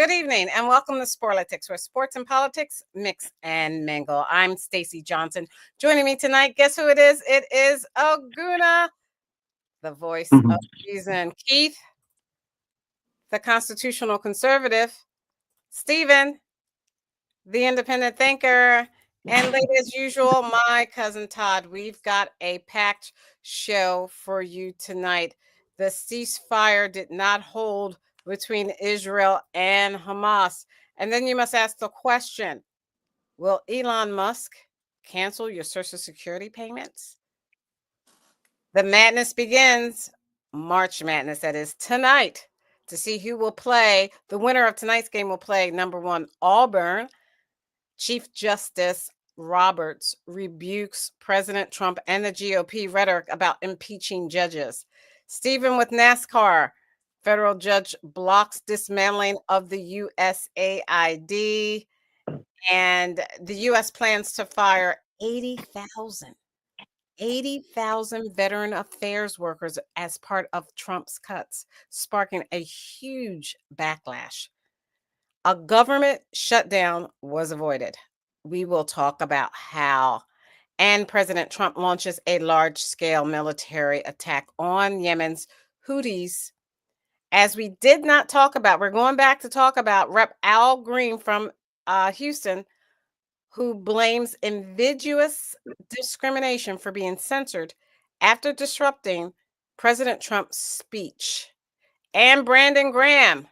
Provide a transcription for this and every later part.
Good evening and welcome to Sporlitics, where sports and politics mix and mingle. I'm Stacey Johnson. Joining me tonight, guess who it is? It is Oguna, the voice of reason. Keith, the constitutional conservative. Stephen, the independent thinker. And late as usual, my cousin Todd. We've got a packed show for you tonight. The ceasefire did not hold between Israel and Hamas. And then you must ask the question, will Elon Musk cancel your Social Security payments? The madness begins, March Madness, that is tonight, to see who will play. The winner of tonight's game will play number 1, Auburn. Chief Justice Roberts rebukes President Trump and the GOP rhetoric about impeaching judges. Stephen with NASCAR. Federal judge blocks dismantling of the USAID. And the U.S. plans to fire 80,000 veteran affairs workers as part of Trump's cuts, sparking a huge backlash. A government shutdown was avoided. We will talk about how. And President Trump launches a large-scale military attack on Yemen's Houthis. As we did not talk about, we're going back to talk about Rep. Al Green from Houston, who blames invidious discrimination for being censored after disrupting President Trump's speech. And Brandon Graham,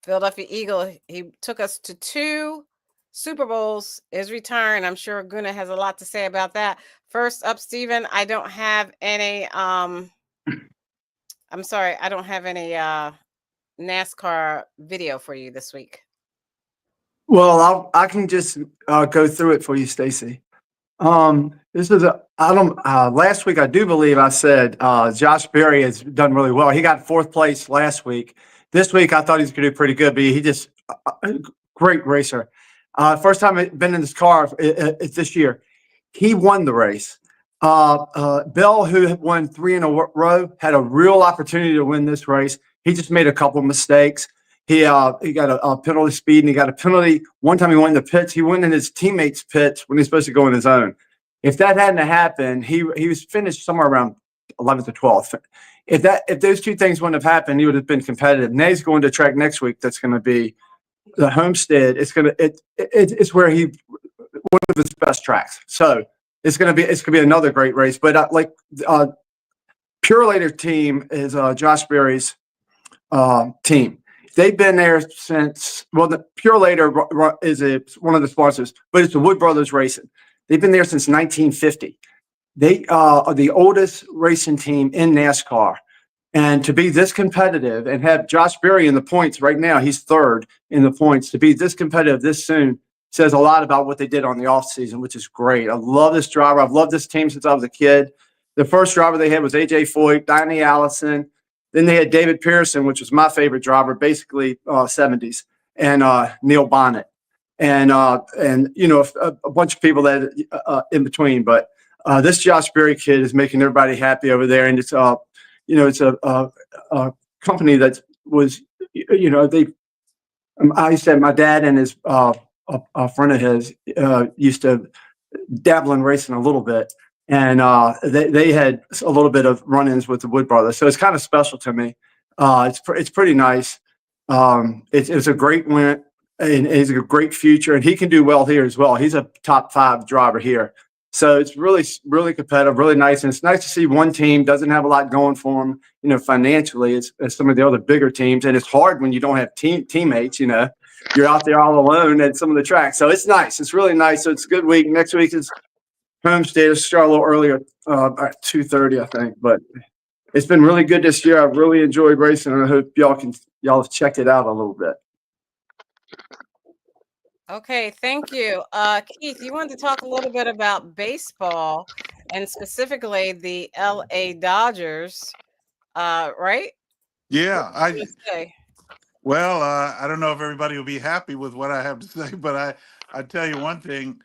Philadelphia Eagle, he took us to 2 Super Bowls, his return. I'm sure Guna has a lot to say about that. First up, Stephen, I don't have any, I'm sorry, I don't have any NASCAR video for you this week. Well, I can just go through it for you, Stacey. This is last week I do believe I said Josh Berry has done really well. He got 4th place last week. This week I thought he was going to do pretty good, but he just great racer. First time I've been in this car it's this year. He won the race. Bell, who had won 3 in a row, had a real opportunity to win this race. He just made a couple of mistakes. He got a penalty speed, and he got a penalty. One time he went in the pits. He went in his teammates' pits when he's supposed to go in his own. If that hadn't happened, he was finished somewhere around 11th or 12th. If those 2 things wouldn't have happened, he would have been competitive. Now he's going to a track next week that's going to be the Homestead. It's where one of his best tracks. So it's going to be another great race. But Pure Later team is Josh Berry's team. They've been there since, the Pure Later is one of the sponsors, but it's the Wood Brothers Racing. They've been there since 1950. They are the oldest racing team in NASCAR. And to be this competitive and have Josh Berry in the points right now, he's 3rd in the points. To be this competitive this soon says a lot about what they did on the offseason, which is great. I love this driver. I've loved this team since I was a kid. The first driver they had was A.J. Foyt, Donnie Allison. Then they had David Pearson, which was my favorite driver, basically 70s, and Neil Bonnet. And you know, a bunch of people that in between. But this Josh Berry kid is making everybody happy over there. And it's it's a company that was, I said my dad and his a friend of his used to dabble in racing a little bit. And they had a little bit of run-ins with the Wood Brothers. So it's kind of special to me. It's pretty nice. It's a great win, and he's a great future. And he can do well here as well. He's a top 5 driver here. So it's really, really competitive, really nice. And it's nice to see one team doesn't have a lot going for them, financially, as some of the other bigger teams. And it's hard when you don't have teammates, You're out there all alone at some of the tracks. So it's nice. It's really nice. So it's a good week. Next week is Homestead. It'll start a little earlier, at 2:30, I think. But it's been really good this year. I've really enjoyed racing, and I hope y'all have checked it out a little bit. Okay, thank you. Keith, you wanted to talk a little bit about baseball and specifically the LA Dodgers, right? Yeah, What do you say? I don't know if everybody will be happy with what I have to say, but I tell you one thing,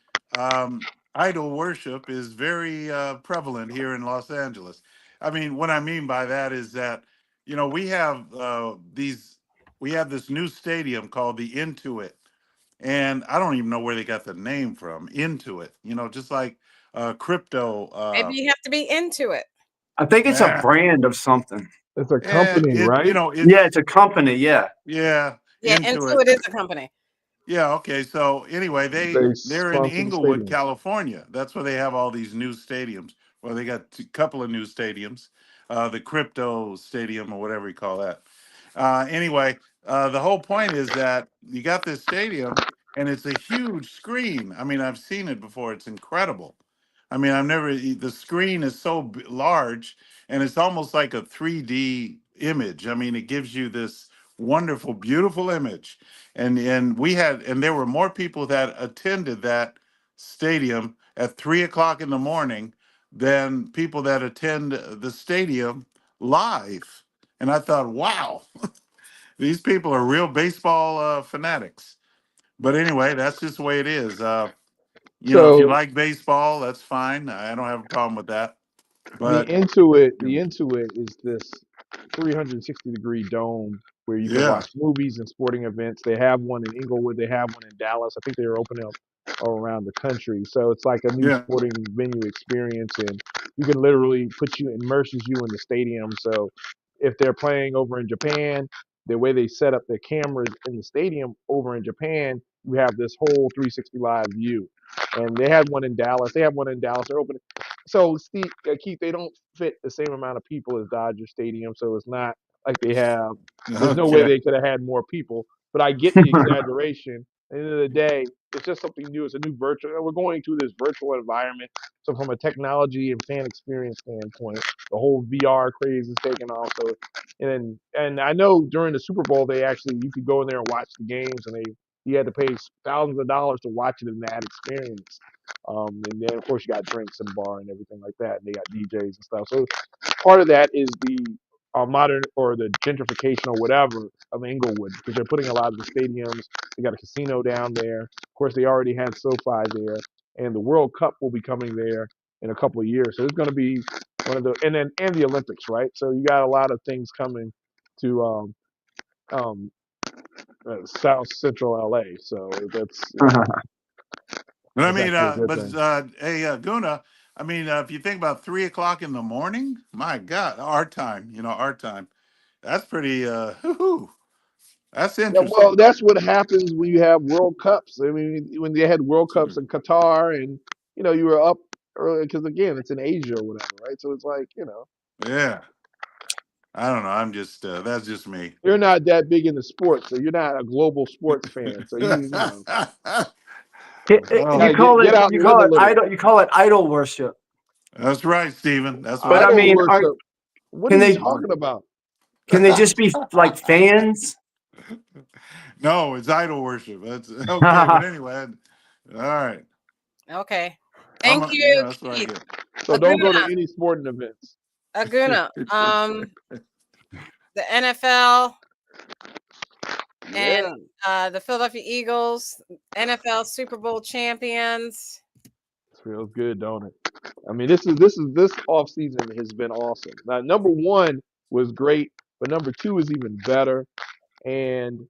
idol worship is very prevalent here in Los Angeles. I mean, what I mean by that is that, we have these we have this new stadium called the Intuit, and I don't even know where they got the name from. Intuit, just like crypto. Maybe you have to be into it. I think it's a Yeah, brand of something. It's a company, it right? Yeah, it's a company. Yeah. yeah, Yeah, Intuit. Intuit is a company. Yeah, okay. So anyway, They they're in sponsor the Inglewood, stadium. California. That's where they have all these new stadiums. Well, they got a couple of new stadiums, the crypto stadium or whatever you call that. Anyway, the whole point is that you got this stadium and it's a huge screen. I mean, I've seen it before. It's incredible. I mean, the screen is so large and it's almost like a 3D image. I mean, it gives you this wonderful, beautiful image. And there were more people that attended that stadium at 3 o'clock in the morning than people that attend the stadium live. And I thought, wow, these people are real baseball fanatics. But anyway, that's just the way it is. If you So like baseball, that's fine. I don't have a problem with that. the But Intuit, the Intuit is this 360-degree dome where you can yeah, watch movies and sporting events. They have one in Inglewood. They have one in Dallas. I think they're opening up all around the country. So it's like a new yeah, sporting venue experience, and you can literally immerses you in the stadium. So if they're playing over in Japan, the way they set up their cameras in the stadium over in Japan, you have this whole 360 live view. And they had one in Dallas. They have one in Dallas. They're opening. So Steve, Keith, they don't fit the same amount of people as Dodger Stadium, so it's not like they have. There's no way okay, they could have had more people, but I get the exaggeration. At the end of the day, it's just something new. It's a new virtual. We're going to this virtual environment. So from a technology and fan experience standpoint, the whole VR craze is taking off. So, and I know during the Super Bowl, you could go in there and watch the games, and you had to pay thousands of dollars to watch it in that experience. And then of course you got drinks and bar and everything like that. And they got DJs and stuff. So part of that is the modern or the gentrification or whatever of Inglewood because they're putting a lot of the stadiums. They got a casino down there. Of course, they already had SoFi there, and the World Cup will be coming there in a couple of years. So it's going to be one of the and the Olympics, right? So you got a lot of things coming to um, South Central LA. So that's but I that's mean, actually a good but thing. hey, Guna, I mean, if you think about 3 o'clock in the morning, my God, our time, our time, that's pretty. That's Yeah, well, interesting. that's what happens when you have World Cups. I mean, when they had World Cups in Qatar, and you were up early because again, it's in Asia or whatever, right? So it's like Yeah, I don't know. I'm just that's just me. you're not that big into sports, so you're not a global sports fan. So you Oh, gotta get out You and live call a it little. idol. You call it idol worship. that's right, Stephen. That's what But I I Idol call mean, worship. What are can you they talking about? can they it. just be like fans? No, it's idol worship. That's okay. But anyway, all right. Okay. Thank Yeah, you, that's what I Keith. get. So don't go to Aguna. any sporting events. Aguna. The NFL and Yeah, the Philadelphia Eagles, NFL Super Bowl champions. it feels good, don't it? I mean, this off season has been awesome. Now, number one was great, but number two is even better. And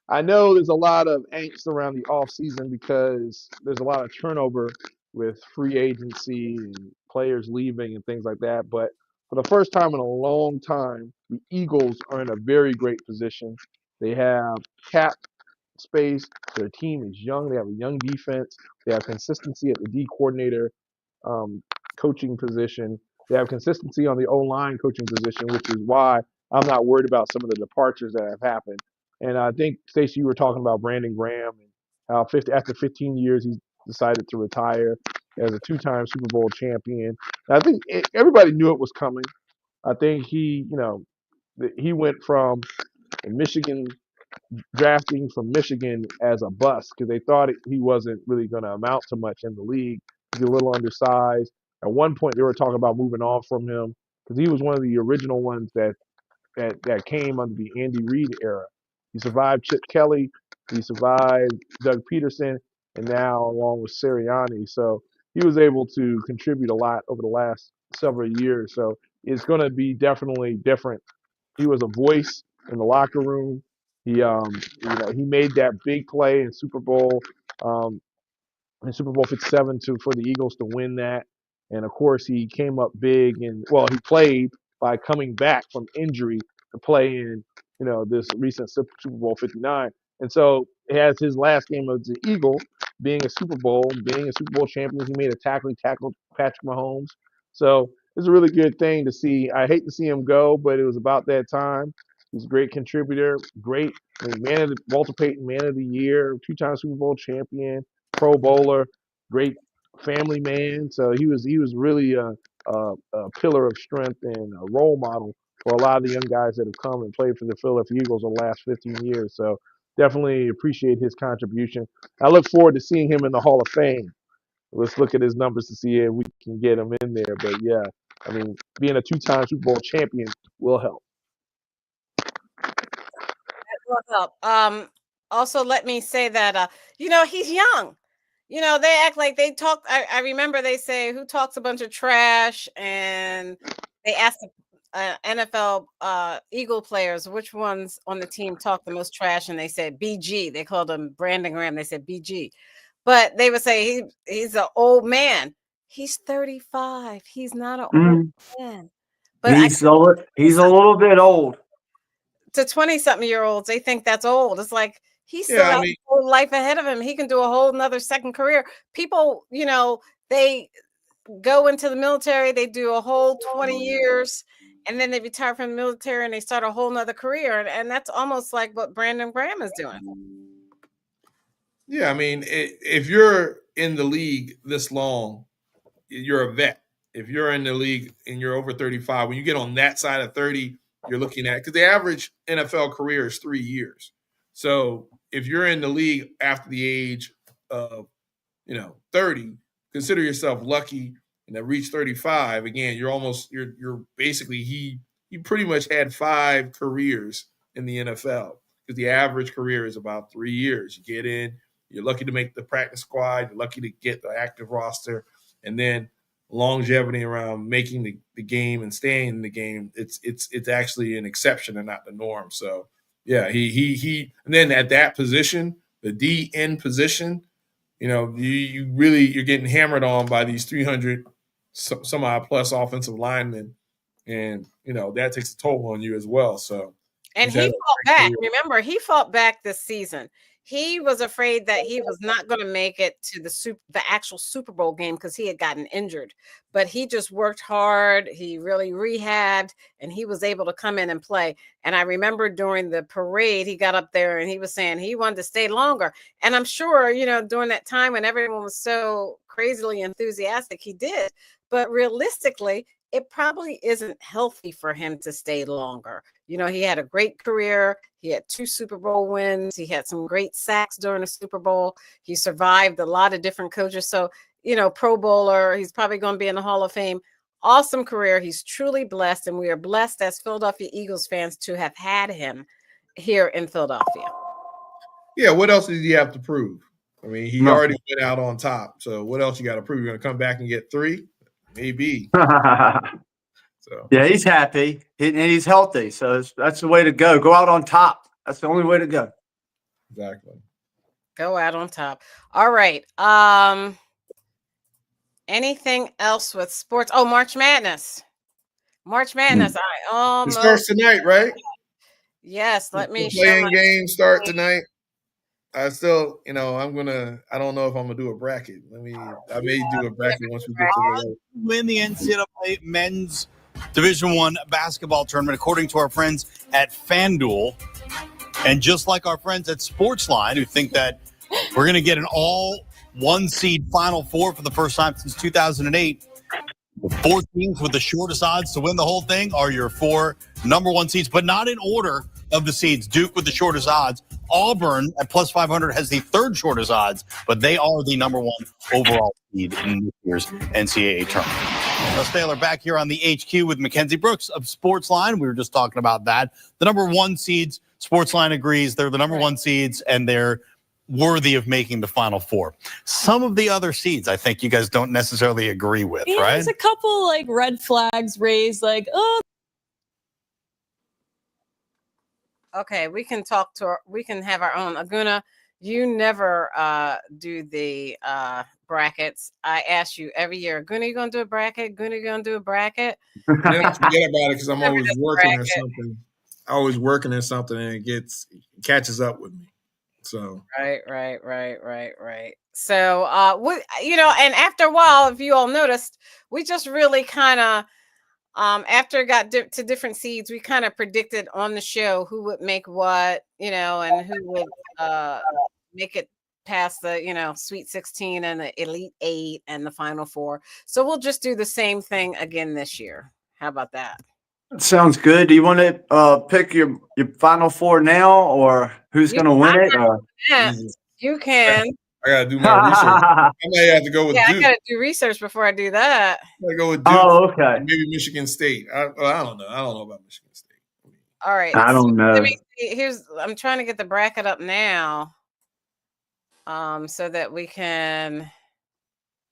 I know there's a lot of angst around the off season because there's a lot of turnover with free agency and players leaving and things like that. But for the first time in a long time, the Eagles are in a very great position. They have cap space. Their team is young. They have a young defense. They have consistency at the D coordinator um, coaching position. They have consistency on the O line coaching position, which is why I'm not worried about some of the departures that have happened. And I think Stacey, you were talking about Brandon Graham and how after 15 years he decided to retire as a two-time Super Bowl champion. And I think everybody knew it was coming. I think he went from Michigan drafting from Michigan as a bust because they thought he wasn't really going to amount to much in the league. He's a little undersized. At one point, they were talking about moving on from him because he was one of the original ones that came under the Andy Reid era. He survived Chip Kelly, he survived Doug Peterson, and now along with Sirianni. So he was able to contribute a lot over the last several years. So it's going to be definitely different. He was a voice in the locker room. He made that big play in Super Bowl 57 for the Eagles to win that. And of course, he came up big and he played by coming back from injury to play in this recent Super Bowl 59. And so it has his last game as the Eagle being a Super Bowl champion. He made a tackle, he tackled Patrick Mahomes. So it's a really good thing to see. I hate to see him go, but it was about that time. He's a great contributor, Walter Payton Man of the Year, 2-time Super Bowl champion, Pro Bowler, great family man. So he was really a pillar of strength and a role model for a lot of the young guys that have come and played for the Philadelphia Eagles in the last 15 years. So definitely appreciate his contribution. I look forward to seeing him in the Hall of Fame. Let's look at his numbers to see if we can get him in there. But yeah, I mean, being a 2-time Super Bowl champion will help. Also, let me say that he's young. They act like they talk. I remember they say who talks a bunch of trash, and they asked the NFL Eagle players which ones on the team talk the most trash, and they said BG. They called him Brandon Graham. They said BG, but they would say he's an old man. He's 35. He's not an old man. But he's a little bit old. To 20-something-year-olds, they think that's old. It's like he still has a whole life ahead of him. He can do a whole nother second career. People, they go into the military, they do a whole 20 years, and then they retire from the military and they start a whole nother career. And that's almost like what Brandon Graham is doing. Yeah, I mean, if you're in the league this long, you're a vet. If you're in the league and you're over 35, when you get on that side of 30, you're looking at, because the average NFL career is 3 years. So if you're in the league after the age of 30, consider yourself lucky and to reach 35. Again, you're basically he pretty much had 5 careers in the NFL, because the average career is about 3 years. You get in, you're lucky to make the practice squad, you're lucky to get the active roster, and then longevity around making the game and staying in the game, it's actually an exception and not the norm. So yeah, he and then at that position, the DN position, you're getting hammered on by these 300 some odd plus offensive linemen, and that takes a toll on you as well. So and he fought back. Remember, he fought back this season. He was afraid that he was not going to make it to the actual Super Bowl game because he had gotten injured. But he just worked hard. He really rehabbed, and he was able to come in and play. And I remember during the parade, he got up there and he was saying he wanted to stay longer. And I'm sure, during that time when everyone was so crazily enthusiastic, he did. But realistically, it probably isn't healthy for him to stay longer. He had a great career. He had 2 Super Bowl wins. He had some great sacks during the Super Bowl. He survived a lot of different coaches. So, Pro Bowler, he's probably going to be in the Hall of Fame. Awesome career. He's truly blessed. And we are blessed as Philadelphia Eagles fans to have had him here in Philadelphia. Yeah. What else did he have to prove? I mean, he already went out on top. So what else you got to prove? You're going to come back and get 3? Maybe. So yeah, he's happy and he's healthy. So that's the way to go. Go out on top. That's the only way to go. Exactly. Go out on top. All right. Anything else with sports? Oh, March Madness. March Madness. I almost. It starts tonight, right? Yes. Let me. The playing games start tonight. I still, I don't know if I'm gonna do a bracket. I may do a bracket once we get to the win the NCAA men's Division I basketball tournament, according to our friends at FanDuel. And just like our friends at Sportsline, who think that we're going to get an all 1 seed Final Four for the first time since 2008, the 4 teams with the shortest odds to win the whole thing are your 4 number 1 seeds, but not in order of the seeds. Duke with the shortest odds. Auburn at plus 500 has the 3rd shortest odds, but they are the number 1 overall seed in this year's NCAA tournament. Russ Taylor back here on the HQ with Mackenzie Brooks of Sportsline. We were just talking about that. The number 1 seeds, Sportsline agrees, they're the number 1 seeds, and they're worthy of making the Final Four. Some of the other seeds, I think you guys don't necessarily agree with, right? There's a couple red flags raised, Okay, we can have our own. Aguna, you never do the brackets. I ask you every year, Aguna, you gonna do a bracket? Aguna, you gonna do a bracket? And then I forget about it because I'm Never always does a working at bracket. something. Always working at something, and it catches up with me. So Right. So and after a while, if you all noticed, we just really kind of after it got to different seeds, we kind of predicted on the show who would make what, and who would make it past the, Sweet 16 and the Elite 8 and the Final 4. So we'll just do the same thing again this year. How about that? Sounds good. Do you want to pick your Final Four now, or who's going to win it? Or? Jesus. You can. I gotta do my research. I may have to go with Yeah, Duke. I gotta do research before I do that. I gotta go with Duke. Oh, okay. Maybe Michigan State. I don't know. I don't know about Michigan State. All right. I don't know. Let me see. I'm trying to get the bracket up now. So that we can.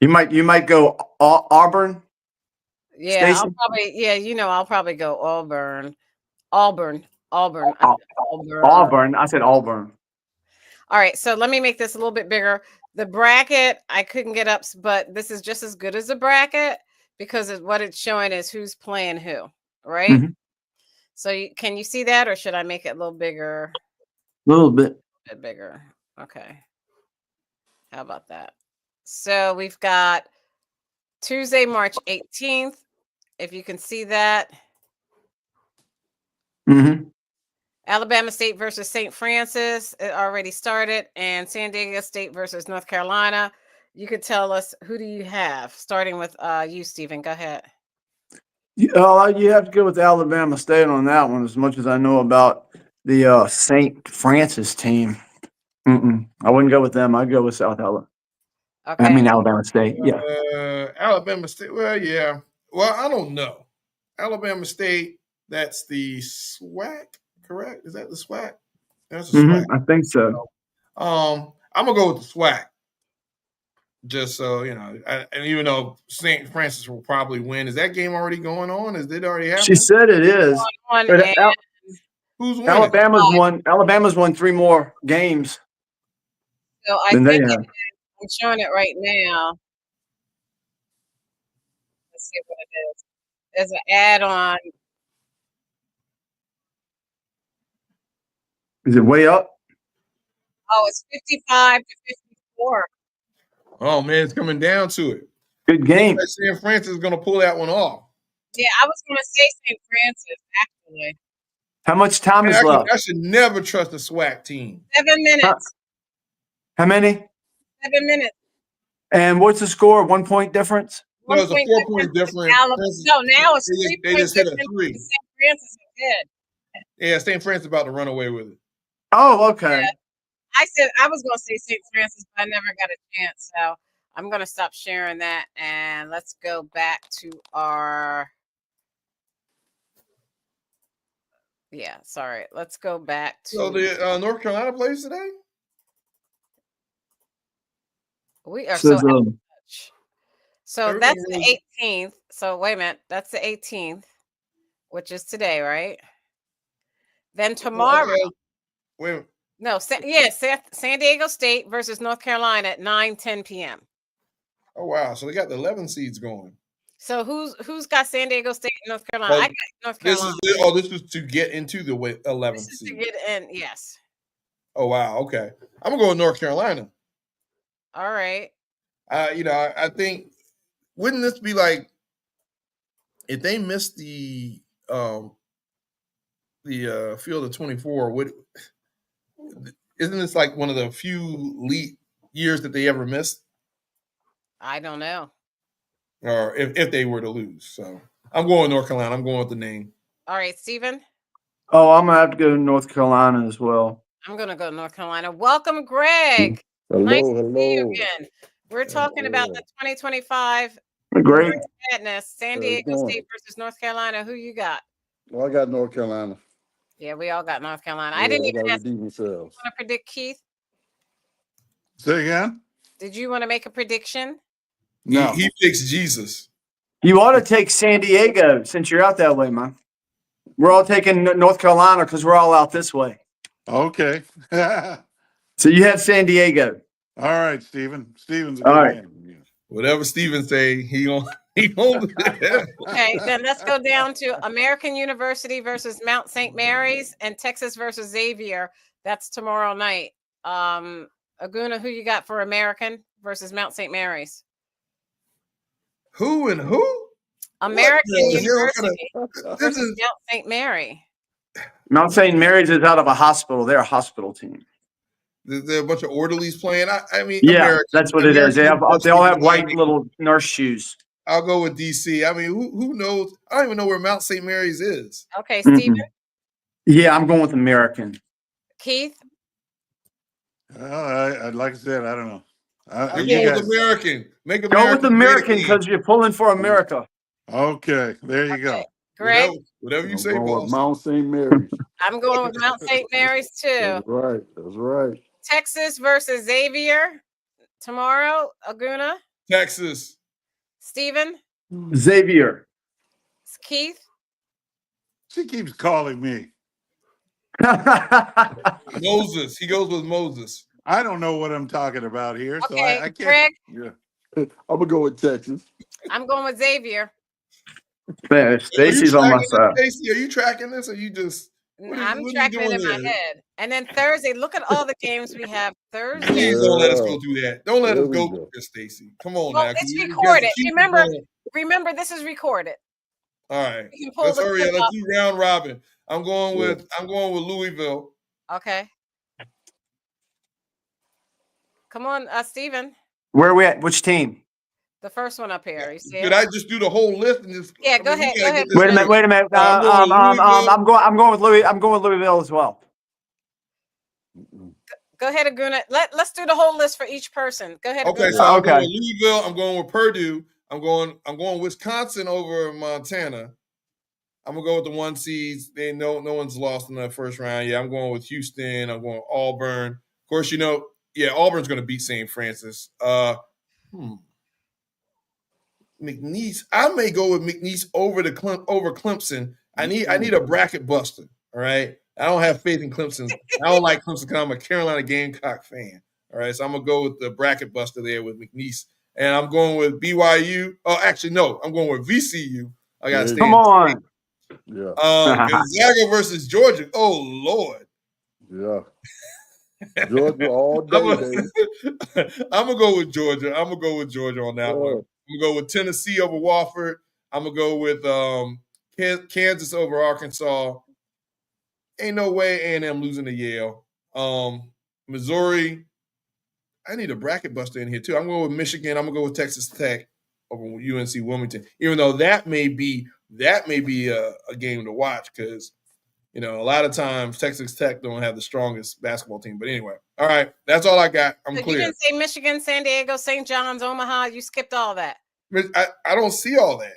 You might go Auburn. Yeah, Stacey? I'll probably go Auburn. Auburn. Auburn. I said Auburn. All right, so let me make this a little bit bigger. The bracket I couldn't get up, but this is just as good as a bracket because what it's showing is who's playing who, right? Mm-hmm. So can you see that, or should I make it a little bigger? A little bit. A bit bigger. Okay. How about that? So we've got Tuesday, March 18th. If you can see that. Mm-hmm. Alabama State versus St. Francis. It already started. And San Diego State versus North Carolina. You could tell us, who do you have? Starting with you, Stephen. Go ahead. You have to go with Alabama State on that one, as much as I know about the St. Francis team. I wouldn't go with them. I'd go with South Alabama. Okay. I mean, Alabama State. Yeah. Alabama State. Well, yeah. Well, I don't know. Alabama State. That's the SWAC, correct? Is that the SWAC? That's the SWAC. I think so. I'm gonna go with the SWAC. Just so you know, and even though St. Francis will probably win, is that game already going on? Is it already happening? She said it is. Who's winning? Alabama's won 3 more games. So I think I'm showing it right now. Let's see what it is. There's an add-on. Is it way up? Oh, it's 55 to 54. Oh man, it's coming down to it. Good game. St. Francis is going to pull that one off. Yeah, I was going to say St. Francis, actually. How much time is left? I should never trust a SWAC team. 7 minutes. How many? 7 minutes. And what's the score? 1 point difference? No, it's a 4-point difference. No, now it's 3 They just hit a 3. St. Francis is good. Yeah, St. Francis about to run away with it. Oh, okay. Yeah. I said I was going to say St. Francis, but I never got a chance. So I'm going to stop sharing that, and let's go back to our. Yeah, sorry. Let's go back to. So the North Carolina plays today? We are so out of touch. So that's the 18th. So wait a minute. That's the 18th, which is today, right? Then tomorrow. Wait. No, San Diego State versus North Carolina at 9:10 p.m. Oh wow! So they got the 11 seeds going. So who's got San Diego State and North Carolina? I got North Carolina. This is to get into the 11th seed. To get in, yes. Oh wow! Okay, I'm gonna go with North Carolina. All right. I think, wouldn't this be like if they missed the field of 24? Isn't this like one of the few leap years that they ever missed? I don't know. Or if they were to lose. So I'm going with North Carolina. I'm going with the name. All right, Stephen. Oh, I'm gonna have to go to North Carolina as well. I'm gonna go to North Carolina. Welcome, Greg. Hello, nice to see you again. We're talking about the 2025 Great. Madness, San Diego State versus North Carolina. Who you got? Well, I got North Carolina. Yeah, we all got North Carolina. Yeah, I didn't even ask. You want to predict, Keith? Say again? Did you want to make a prediction? No. He picks Jesus. You ought to take San Diego since you're out that way, man. We're all taking North Carolina because we're all out this way. Okay. All So you have San Diego. right, Steven. Steven's a All good right. man. Yeah. Whatever Steven say, he on Okay, then let's go down to American University versus Mount St. Mary's and Texas versus Xavier. That's tomorrow night. Aguna, who you got for American versus Mount St. Mary's? Who and who? American the hell University This versus is Mount St. Mary. Mount St. Mary's is out of a hospital. They're a hospital team. there a bunch of orderlies playing. I mean, Yeah, American. that's what it is. They all have white University. little nurse shoes. I'll go with DC. I mean, who knows? I don't even know where Mount St. Mary's is. Okay, Steven. Yeah, I'm going with American. Keith. Like I said, I don't know. You You go guys. with American. Make Go America with American because you're pulling for America. Okay, there you go. Greg. Whatever you I'm say, going with boss. Mount St. Mary's. I'm going with Mount St. Mary's too. That's right. That's right. Texas versus Xavier tomorrow. Aguna. Texas. Steven. Xavier. Keith. She keeps calling me. Moses. He goes with Moses. I don't know what I'm talking about here, so Okay, I can't. Greg. Yeah. I'm gonna go with Texas. I'm going with Xavier. Stacy's on my side. Stacey, are you tracking this or you just I'm tracking it in my head. And then Thursday, look at all the games we have Thursday. Please don't let us go do that. Don't let There us we go go. with this, Stacey. Come on Well, now. it's You recorded. just keep Remember, going. this is recorded. All right. You can pull Let's the hurry clip up. Let's up. do round robin. I'm going with Louisville. Okay. Come on, Steven. Where are we at? Which team? The first one up here. You see Did it? I just do the whole list and just Yeah, go ahead. Go ahead. Wait a minute. Wait a minute. I'm going with Louis. I'm going with Louisville as well. Go ahead, Aguna. Let's do the whole list for each person. Go ahead. Okay, Aguna. so I'm going with Louisville. I'm going with Purdue. I'm going Wisconsin over Montana. I'm gonna go with the 1 seeds. No one's lost in the first round. Yeah, I'm going with Houston. I'm going with Auburn. Of course, Auburn's gonna beat St. Francis. McNeese. I may go with McNeese over Clemson. I need a bracket buster. All right. I don't have faith in Clemson. I don't like Clemson because I'm a Carolina Gamecock fan. All right. So I'm gonna go with the bracket buster there with McNeese. And I'm going with BYU. Oh, actually, no, I'm going with VCU. I gotta stay. Come on. Yeah. Gonzaga versus Georgia. Oh Lord. Yeah. Georgia all day. I'm gonna go with Georgia. I'm gonna go with Georgia on that one. I'm gonna go with Tennessee over Wofford. I'm gonna go with Kansas over Arkansas. Ain't no way A&M losing to Yale. Missouri. I need a bracket buster in here too. I'm going with Michigan. I'm gonna go with Texas Tech over UNC Wilmington. Even though that may be a game to watch because a lot of times Texas Tech don't have the strongest basketball team. But anyway, all right, that's all I got. I'm clear. You didn't say Michigan, San Diego, St. John's, Omaha. You skipped all that. I don't see all that.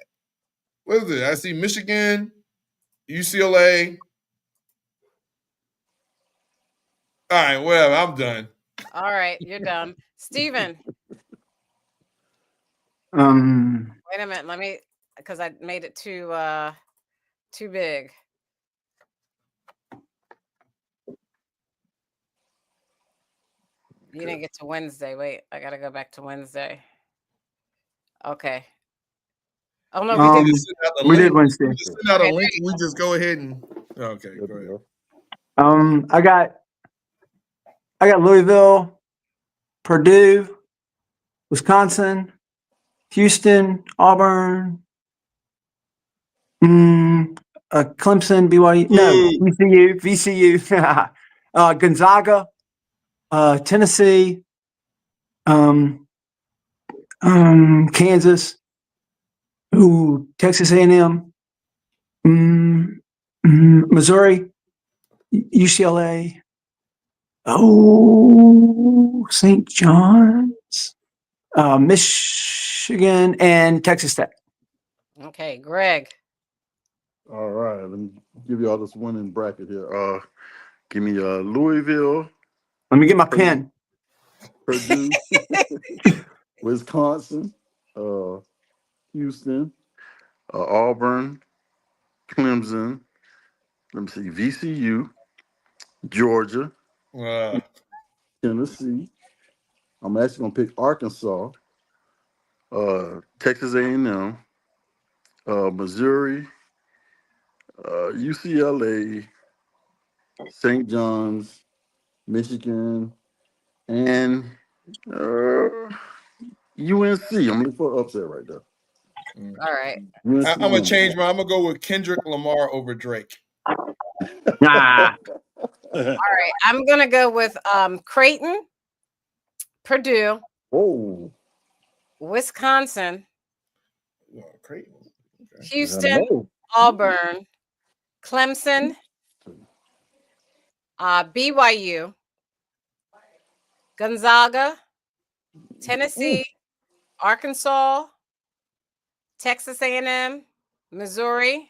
What is it? I see Michigan, UCLA. All right, whatever. I'm done. All right, you're done. Steven. Wait a minute. Because I made it too big. You didn't get to Wednesday. Wait, I gotta go back to Wednesday. Okay. Oh no, we did Wednesday. We just send out a link. We just go ahead and okay. Go ahead. I got Louisville, Purdue, Wisconsin, Houston, Auburn, Clemson, BYU, no, VCU, Gonzaga, Tennessee, Kansas, Texas A&M, Missouri, UCLA, St. John's, Michigan, and Texas Tech. Okay, Greg. All right, let me give you all this winning bracket here. Give me Louisville. Let me get my pen. Purdue, Wisconsin, Houston, Auburn, Clemson, Let me see. VCU, Georgia, Tennessee. I'm actually gonna pick Arkansas, Texas A&M, Missouri, UCLA, St. John's, Michigan, and UNC. I'm looking for an upset right there. All right. UNC I'm gonna change I'm gonna go with Kendrick Lamar over Drake. Nah. All right. I'm gonna go with Creighton, Purdue, Oh, Wisconsin, Creighton. Okay. Houston, Auburn, Clemson, BYU, Gonzaga, Tennessee, Arkansas, Texas A&M, Missouri.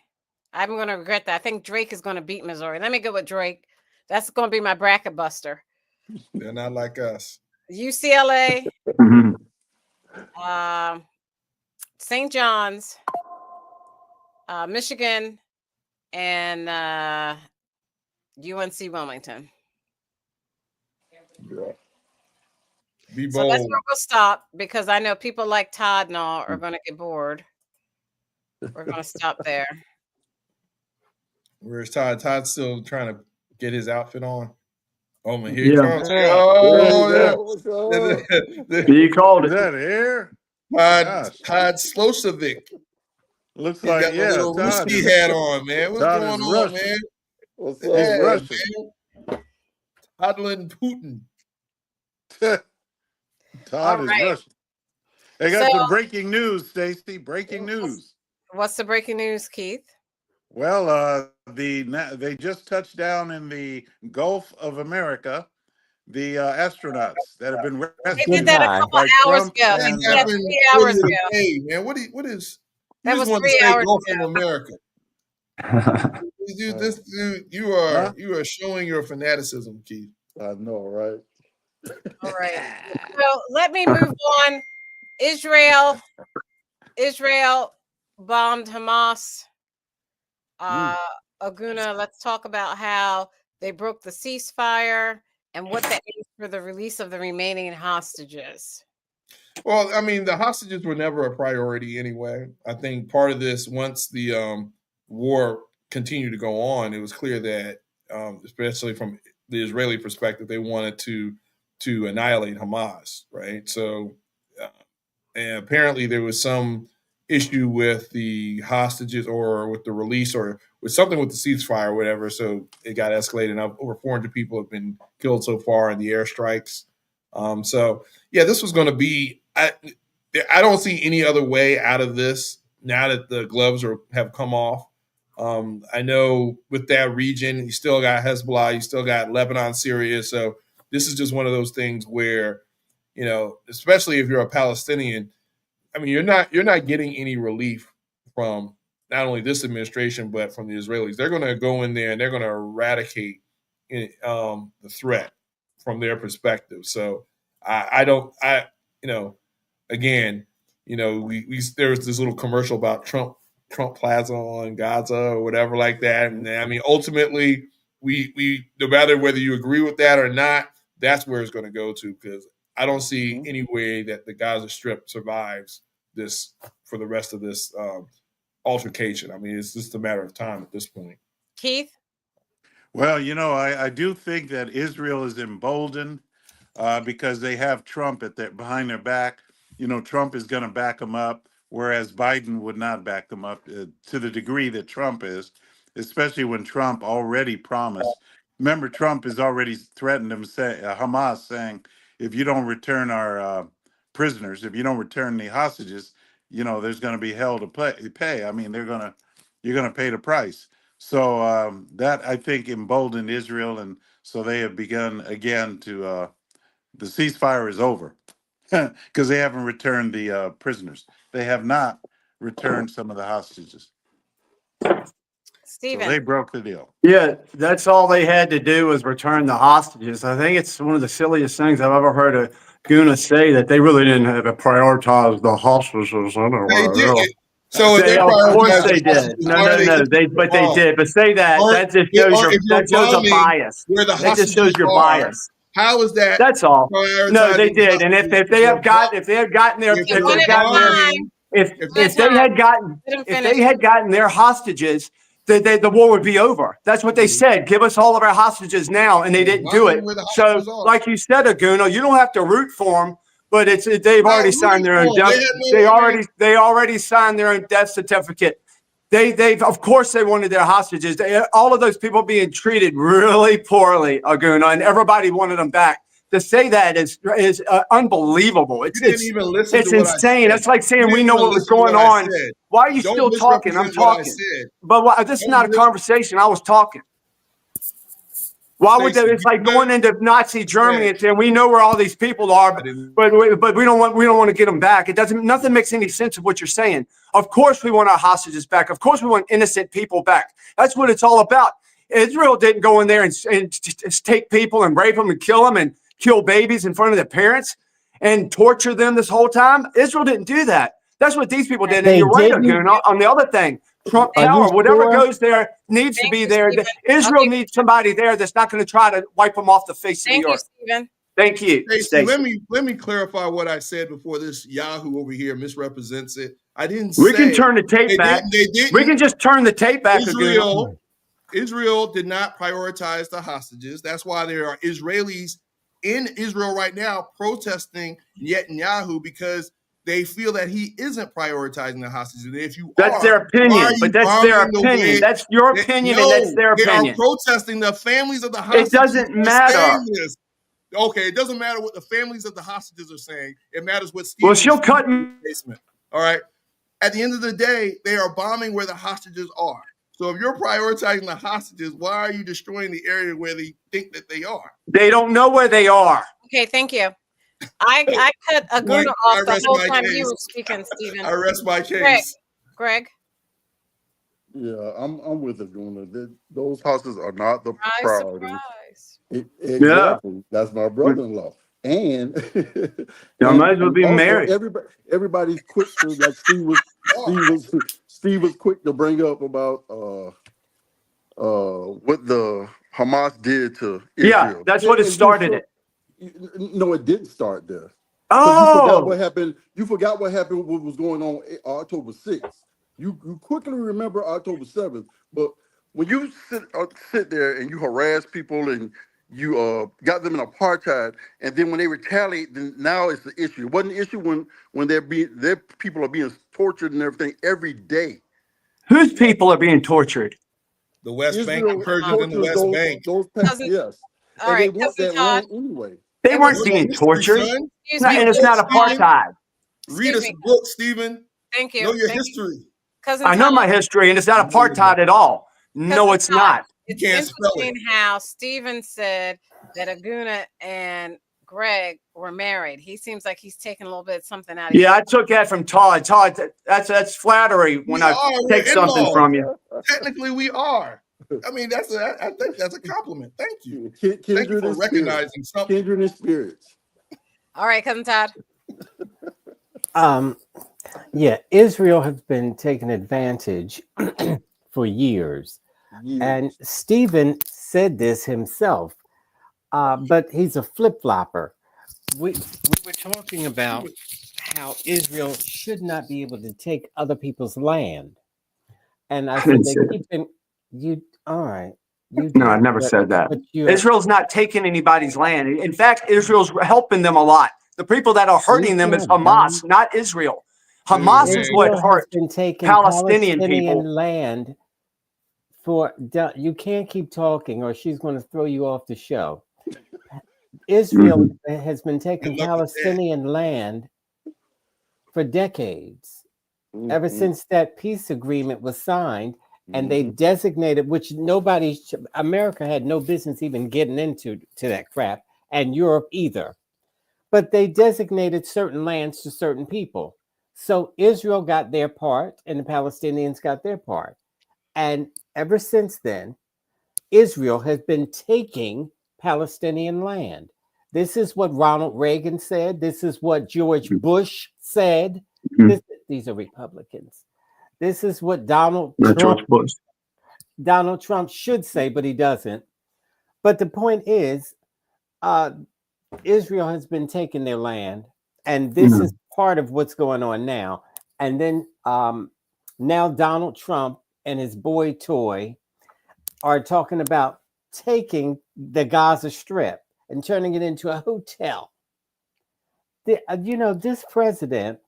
I'm going to regret that. I think Drake is going to beat Missouri. Let me go with Drake. That's going to be my bracket buster. They're not like us. UCLA, St. John's, Michigan, and UNC Wilmington. Be So that's bold. where we'll stop because I know people like Todd and all are going to get bored. We're going to stop there. Where's Todd? Todd's still trying to get his outfit on. Oh man, here Yeah. he comes. Oh yeah. You called Is it. that air? Todd Slosovic. Looks He's like, got the little Todd Ruski is, hat on, man. What's Todd going is on, Russian. man? what's He's up? Russian. Toddlin Putin. Todd is right. Russian. They got So- some breaking news, Stacy. Breaking news. What's the breaking news, Keith? Well, they just touched down in the Gulf of America. The astronauts that have been They rescued did that a couple by hours Trump ago. and Yeah, 3 hours ago. Hey, man, what is? That You was just want to 3 say hours Gulf of ago. America. Dude, you are showing your fanaticism, Keith. I know, right? All right. So let me move on. Israel bombed Hamas. Aguna, let's talk about how they broke the ceasefire and what that means for the release of the remaining hostages. Well, I mean, the hostages were never a priority anyway. I think part of this, once the war continued to go on, it was clear that, especially from the Israeli perspective, they wanted to annihilate Hamas, right? So, and apparently there was some issue with the hostages or with the release or with something with the ceasefire or whatever. So it got escalated. And over 400 people have been killed so far in the airstrikes. So yeah, this was going to be. I don't see any other way out of this now that the gloves have come off. I know with that region, you still got Hezbollah, you still got Lebanon, Syria. So this is just one of those things where, you know, especially if you're a Palestinian, I mean, you're not getting any relief from not only this administration but from the Israelis. They're going to go in there and they're going to eradicate the threat from their perspective. So again, there was this little commercial about Trump Plaza in Gaza or whatever like that. And I mean, ultimately, we no matter whether you agree with that or not, that's where it's going to go to, because I don't see any way that the Gaza Strip survives this for the rest of this altercation. I mean, it's just a matter of time at this point. Keith? Well, I do think that Israel is emboldened because they have Trump behind their back. Trump is going to back them up, whereas Biden would not back them up to the degree that Trump is, especially when Trump already promised. Remember, Trump has already threatened Hamas, saying, if you don't return our prisoners, if you don't return the hostages, there's going to be hell to pay. I mean, you're going to pay the price. So that, I think, emboldened Israel, and so they have begun again to. The ceasefire is over because they haven't returned the prisoners. They have not returned some of the hostages. Steven. So they broke the deal. Yeah, that's all they had to do was return the hostages. I think it's one of the silliest things I've ever heard a Guna say, that they really didn't have to prioritize the hostages They anyway. did. So if they Of course prioritize they the did. hostages, No, why no, are they no. hitting But they wrong? did. But say that. Or, That just shows or if you're a bombing bias. where the That just shows hostages your are, bias. how is that That's all. No, they prioritizing the did. And if hostages? they have gotten, if they had gotten their, If if One you're they've at a gotten their, bombing, time. if if they had gotten, Let him if finish. they had gotten their hostages, the war would be over. That's what they said. Give us all of our hostages now, and they didn't do it. where the So, hostages are. like you said, Aguna, you don't have to root for them, but they've already signed their own death. They already signed their own death certificate. They've of course they wanted their hostages. All of those people being treated really poorly, Aguna, and everybody wanted them back. To say that is unbelievable. It's You didn't even listen to what I insane. said. That's like saying You we didn't know even what was listen to going what I on. said. Why are you Don't still talking? I'm misrepresent what I talking. said. But this is not a conversation. I was talking. Why would they? Stacey, It's like going into Nazi Germany and saying we know where all these people are, but we don't want to get them back. It doesn't. Nothing makes any sense of what you're saying. Of course we want our hostages back. Of course we want innocent people back. That's what it's all about. Israel didn't go in there and take people and rape them and kill them and kill babies in front of their parents and torture them this whole time. Israel didn't do that. That's what these people did. And you're right, Aguna, on the other thing. Trump Tower, whatever goes there needs to be there. Israel needs somebody there that's not going to try to wipe them off the face of the earth. Stephen. Thank you, Stacey. Let me clarify what I said before this Yahoo over here misrepresents it. I didn't We say can turn the tape back. We can just turn the tape back. Israel did not prioritize the hostages. That's why there are Israelis in Israel right now protesting Netanyahu because they feel that he isn't prioritizing the hostages. And if you that's their opinion, but that's their opinion. That's your opinion, and that's their opinion. They are protesting the families of the hostages. It doesn't matter. Okay, it doesn't matter what the families of the hostages are saying. It matters what Well, she'll cut in the basement. All right. At the end of the day, they are bombing where the hostages are. So if you're prioritizing the hostages, why are you destroying the area where they think that they are? They don't know where they are. Okay, thank you. I cut Aguna off the whole time you were speaking, Stephen. I rest my case. Greg. Yeah, I'm with Aguna. Those houses are not the priority. Exactly. Yeah. That's my brother-in-law. And you might as well be married. Everybody's quick to, like Steve was quick to bring up about what the Hamas did to Israel. Yeah, that's what it started it. No, it didn't start there. Oh, you forgot what happened. You forgot what happened. What was going on October 6th. You quickly remember October 7th. But when you sit there and you harass people and you got them in apartheid, and then when they retaliate, then now it's the issue. It wasn't an issue when their people are being tortured and everything every day. Whose people are being tortured? The West Bank, the Persians in the West Bank. Yes. All right, they want that land anyway. They weren't being tortured. And it's not apartheid. Read a book, Stephen. Thank you. Know your history. I know my history, and it's not apartheid at all. No, it's not. You can't spell it. Interesting how Stephen said that Aguna and Greg were married. He seems like he's taking a little bit something out of you. I took that from Todd. Todd, that's flattery when I take something from you. Technically, we are. I mean, I think that's a compliment. Thank you. Thank you for recognizing something. Kindred in spirits. All right, Cousin Todd. Yeah, Israel has been taking advantage for years. And Stephen said this himself, but he's a flip-flopper. We were talking about how Israel should not be able to take other people's land. And I said, all right. No, I never said that. Israel's not taking anybody's land. In fact, Israel's helping them a lot. The people that are hurting them is Hamas, not Israel. Hamas is what hurt Palestinian people. Land for you can't keep talking, or she's going to throw you off the show. Israel has been taking Palestinian land for decades, ever since that peace agreement was signed, and they designated, which America had no business even getting into that crap, and Europe either. But they designated certain lands to certain people. So Israel got their part and the Palestinians got their part. And ever since then, Israel has been taking Palestinian land. This is what Ronald Reagan said. This is what George Bush said. These are Republicans. This is what Donald Not Trump George Bush. Donald Trump should say, but he doesn't. But the point is, Israel has been taking their land, and this is part of what's going on now. And then now Donald Trump and his boy toy are talking about taking the Gaza Strip and turning it into a hotel. This president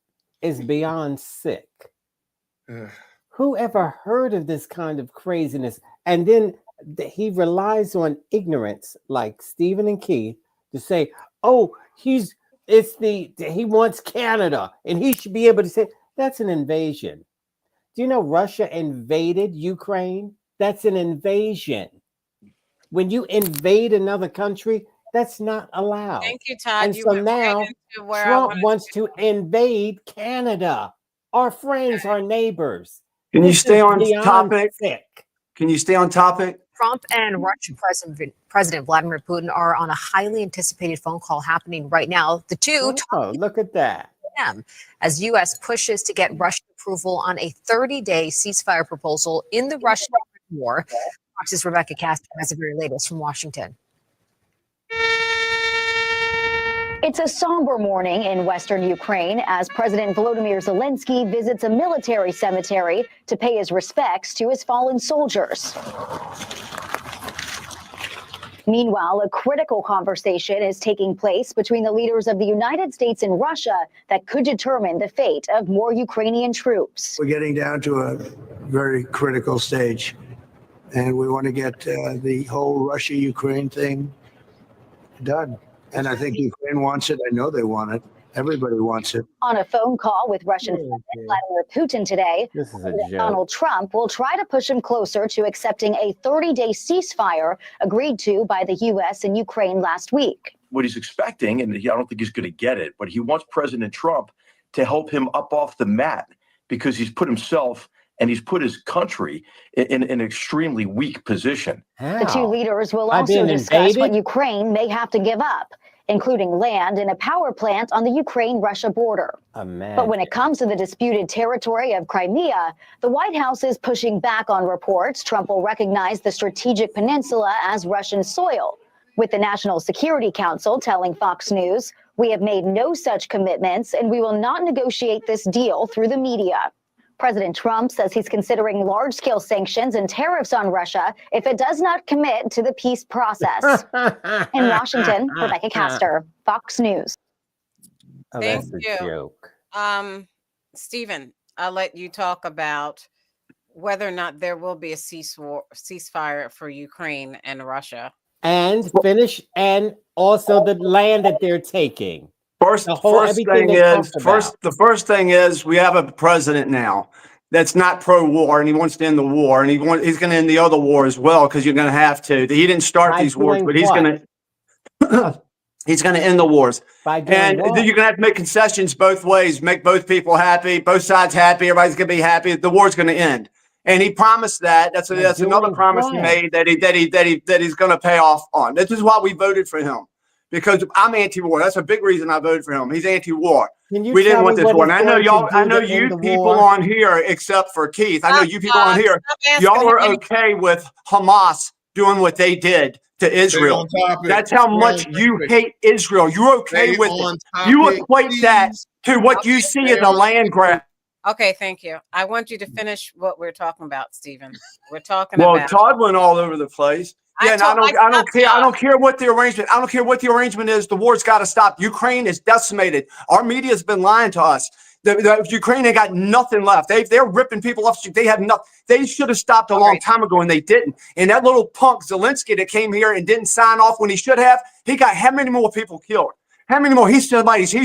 is beyond sick. Who ever heard of this kind of craziness? And then he relies on ignorance like Stephen and Keith to say, oh, he wants Canada and he should be able to say that's an invasion. Do you know Russia invaded Ukraine? That's an invasion. When you invade another country, that's not allowed. Thank you, Todd. And so now Trump wants to invade Canada, our friends, our neighbors. Can you stay on topic? Sick. Can you stay on topic? Trump and Russian President Vladimir Putin are on a highly anticipated phone call happening right now. The two look at that. As U.S. pushes to get Russian approval on a 30-day ceasefire proposal in the Russian war. Fox's Rebecca Castor has the very latest from Washington. It's a somber morning in western Ukraine as President Volodymyr Zelensky visits a military cemetery to pay his respects to his fallen soldiers. Meanwhile, a critical conversation is taking place between the leaders of the United States and Russia that could determine the fate of more Ukrainian troops. We're getting down to a very critical stage, and we want to get the whole Russia-Ukraine thing done. And I think Ukraine wants it. I know they want it. Everybody wants it. On a phone call with Russian President Vladimir Putin today, Donald Trump will try to push him closer to accepting a 30-day ceasefire agreed to by the U.S. and Ukraine last week. What he's expecting, and I don't think he's going to get it, but he wants President Trump to help him up off the mat because he's put himself and he's put his country in an extremely weak position. The two leaders will also discuss what Ukraine may have to give up, including land and a power plant on the Ukraine-Russia border. But when it comes to the disputed territory of Crimea, the White House is pushing back on reports Trump will recognize the strategic peninsula as Russian soil, with the National Security Council telling Fox News, "We have made no such commitments and we will not negotiate this deal through the media." President Trump says he's considering large-scale sanctions and tariffs on Russia if it does not commit to the peace process. In Washington, Rebecca Castor, Fox News. That's a joke. Stephen, I'll let you talk about whether or not there will be a ceasefire for Ukraine and Russia. And finish, and also the land that they're taking. The first thing is we have a president now that's not pro-war, and he wants to end the war, and he's going to end the other war as well because you're going to have to. He didn't start these wars, but he's going to end the wars. And you're going to have to make concessions both ways, make both people happy, both sides happy. Everybody's going to be happy. The war's going to end, and he promised that. That's another promise he made that he's going to pay off on. This is why we voted for him. Because I'm anti-war. That's a big reason I voted for him. He's anti-war. We didn't want this war. And I know you people on here, except for Keith, I know you people on here, y'all are okay with Hamas doing what they did to Israel. That's how much you hate Israel. You're okay with it. You equate that to what you see as a land grab. Okay, thank you. I want you to finish what we're talking about, Stephen. We're talking about. Well, Todd went all over the place. Yeah, and I don't care. I don't care what the arrangement. I don't care what the arrangement is. The war's got to stop. Ukraine is decimated. Our media has been lying to us. The Ukraine ain't got nothing left. They're ripping people off. They have nothing. They should have stopped a long time ago, and they didn't. And that little punk Zelensky that came here and didn't sign off when he should have, he got how many more people killed? How many more? He's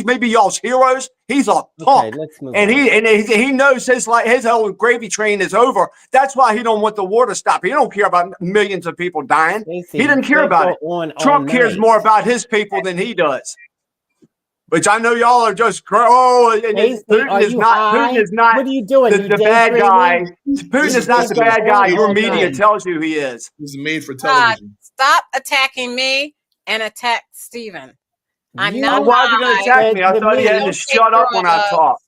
maybe y'all's heroes. He's a punk, and he knows his whole gravy train is over. That's why he don't want the war to stop. He don't care about millions of people dying. He doesn't care about it. Trump cares more about his people than he does. Which I know y'all are just Putin is not. What are you doing? The bad guy. Putin is not the bad guy. Your media tells you he is. He's made for television. Stop attacking me and attack Stephen. I'm not. Why are you going to attack me? I thought you had to shut up when I talked.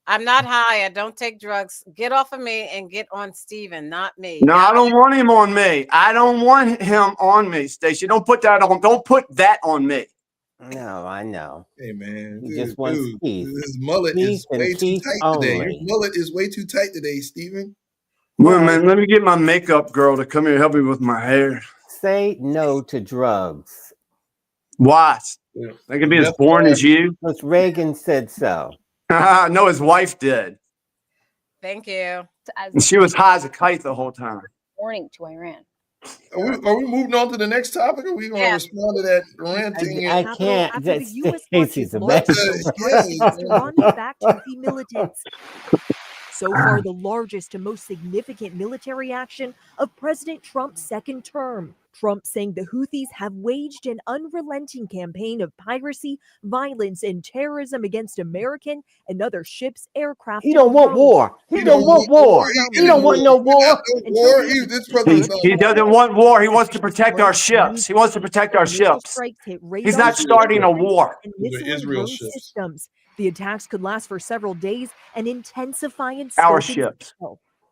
I'm not high. I don't take drugs. Get off of me and get on Steven, not me. No, I don't want him on me. I don't want him on me, Stacey. Don't put that on. Don't put that on me. No, I know. Hey man, He just wants teeth. His mullet is way too tight today. Your mullet is way too tight today, Steven. Well, man, let me get my makeup girl to come here and help me with my hair. Say no to drugs. Why? They can be as boring as you. Because Reagan said so. No, his wife did. Thank you. And she was high as a kite the whole time. Warning to Iran. Are we moving on to the next topic? Or are we going to respond to that Iran thing? I can't. After the U.S. launches back to the militants. So far, the largest and most significant military action of President Trump's second term. Trump saying the Houthis have waged an unrelenting campaign of piracy, violence, and terrorism against American and other ships, aircraft. He don't want war. He don't want war. He don't want no war. He doesn't want war. He wants to protect our ships. He wants to protect our ships. He's not starting a war. Israel systems. The attacks could last for several days and intensify in our ships.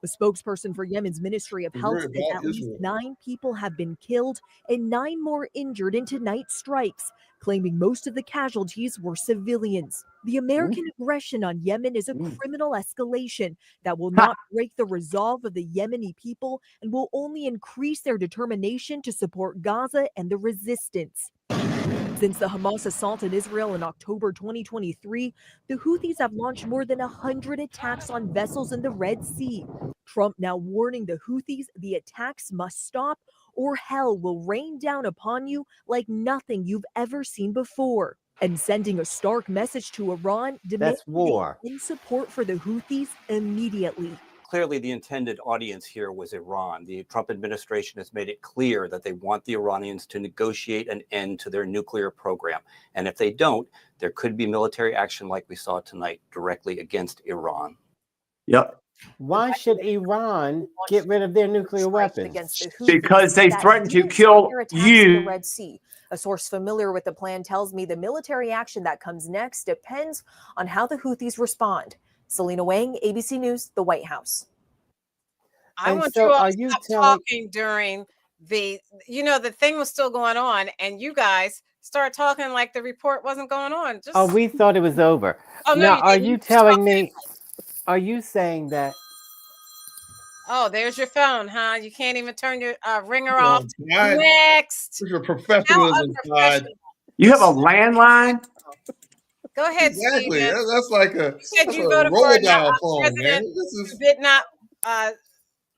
The spokesperson for Yemen's Ministry of Health said at least 9 people have been killed and 9 more injured in tonight's strikes, claiming most of the casualties were civilians. The American aggression on Yemen is a criminal escalation that will not break the resolve of the Yemeni people and will only increase their determination to support Gaza and the resistance. Since the Hamas assault in Israel in October 2023, the Houthis have launched more than 100 attacks on vessels in the Red Sea. Trump now warning the Houthis the attacks must stop or hell will rain down upon you like nothing you've ever seen before. And sending a stark message to Iran demanding in support for the Houthis immediately. Clearly, the intended audience here was Iran. The Trump administration has made it clear that they want the Iranians to negotiate an end to their nuclear program. And if they don't, there could be military action like we saw tonight directly against Iran. Yep. Why should Iran get rid of their nuclear weapons? Because they threaten to kill you. The Red Sea. A source familiar with the plan tells me the military action that comes next depends on how the Houthis respond. Selena Wang, ABC News, the White House. I want you all to stop talking during the thing was still going on, and you guys start talking like the report wasn't going on. Oh, we thought it was over. Oh, no, now, are you telling me? Are you saying that? Oh, there's your phone, huh? You can't even turn your ringer off. Next. Your professionalism side. You have a landline? Go ahead, exactly. Steven. That's like a roll dial phone, man. Did not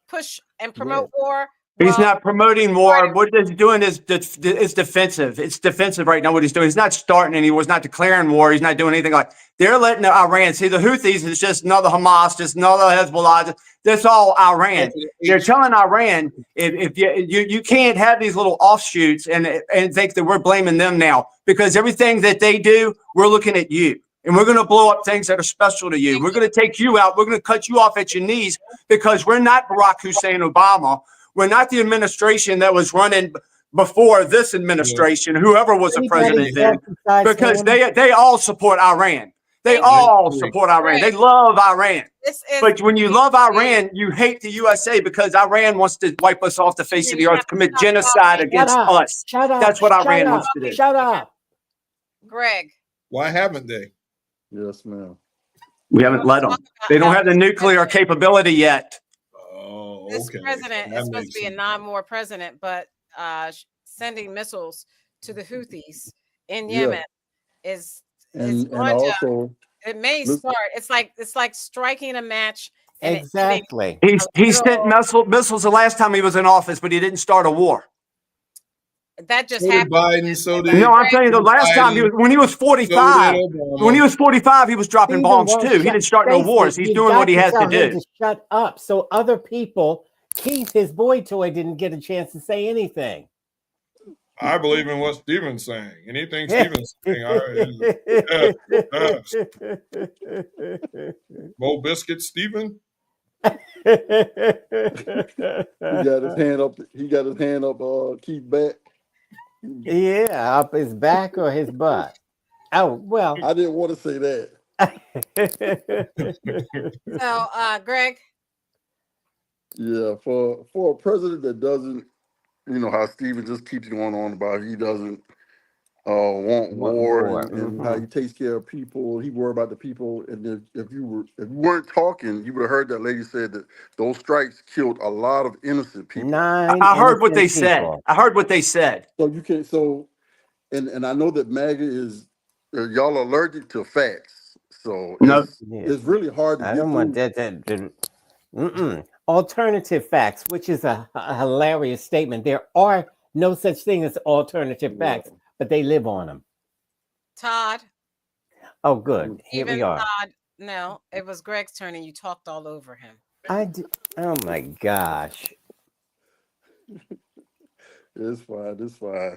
push and promote war. He's not promoting war. What he's doing is defensive. It's defensive right now. What he's doing, he's not starting any war. He's not declaring war. He's not doing anything like. They're letting Iran see the Houthis is just another Hamas, just another Hezbollah. That's all Iran. They're telling Iran if you can't have these little offshoots and think that we're blaming them now because everything that they do, we're looking at you. And we're going to blow up things that are special to you. We're going to take you out. We're going to cut you off at your knees because we're not Barack Hussein Obama. We're not the administration that was running before this administration, whoever was the president then, because they all support Iran. They all support Iran. They love Iran. But when you love Iran, you hate the USA because Iran wants to wipe us off the face of the earth, commit genocide against us. That's what Iran wants to do. Shut up. Greg. Why haven't they? Yes, ma'am. We haven't let them. They don't have the nuclear capability yet. Oh, okay. This president is supposed to be a non-war president, but sending missiles to the Houthis in Yemen is also it may start. It's like striking a match. Exactly. He sent missiles the last time he was in office, but he didn't start a war. That just happened. Biden, no, I'm saying the last time when he was 45, when he was 45, he was dropping bombs too. He didn't start no wars. He's doing what he has to do. To shut up, so other people. Keith, his boy toy, didn't get a chance to say anything. I believe in what Steven's saying. Anything Steven's saying, Bo Biscuit, Steven. He got his hand up. Keith back. Yeah, up his back or his butt. Oh well. I didn't want to say that. So, Greg. Yeah, for a president that doesn't, how Stephen just keeps going on about he doesn't want war and how he takes care of people. He worry about the people. And if you weren't talking, you would have heard that lady said that those strikes killed a lot of innocent people. I heard what they said. I heard what they said. So you can't. So, and I know that MAGA is y'all allergic to facts. So it's really hard to get don't want that. Alternative facts, which is a hilarious statement. There are no such thing as alternative facts, but they live on them. Todd. Oh, good. Here we are. Todd. No, it was Greg's turn, and you talked all over him. Oh my gosh. It's fine. It's fine.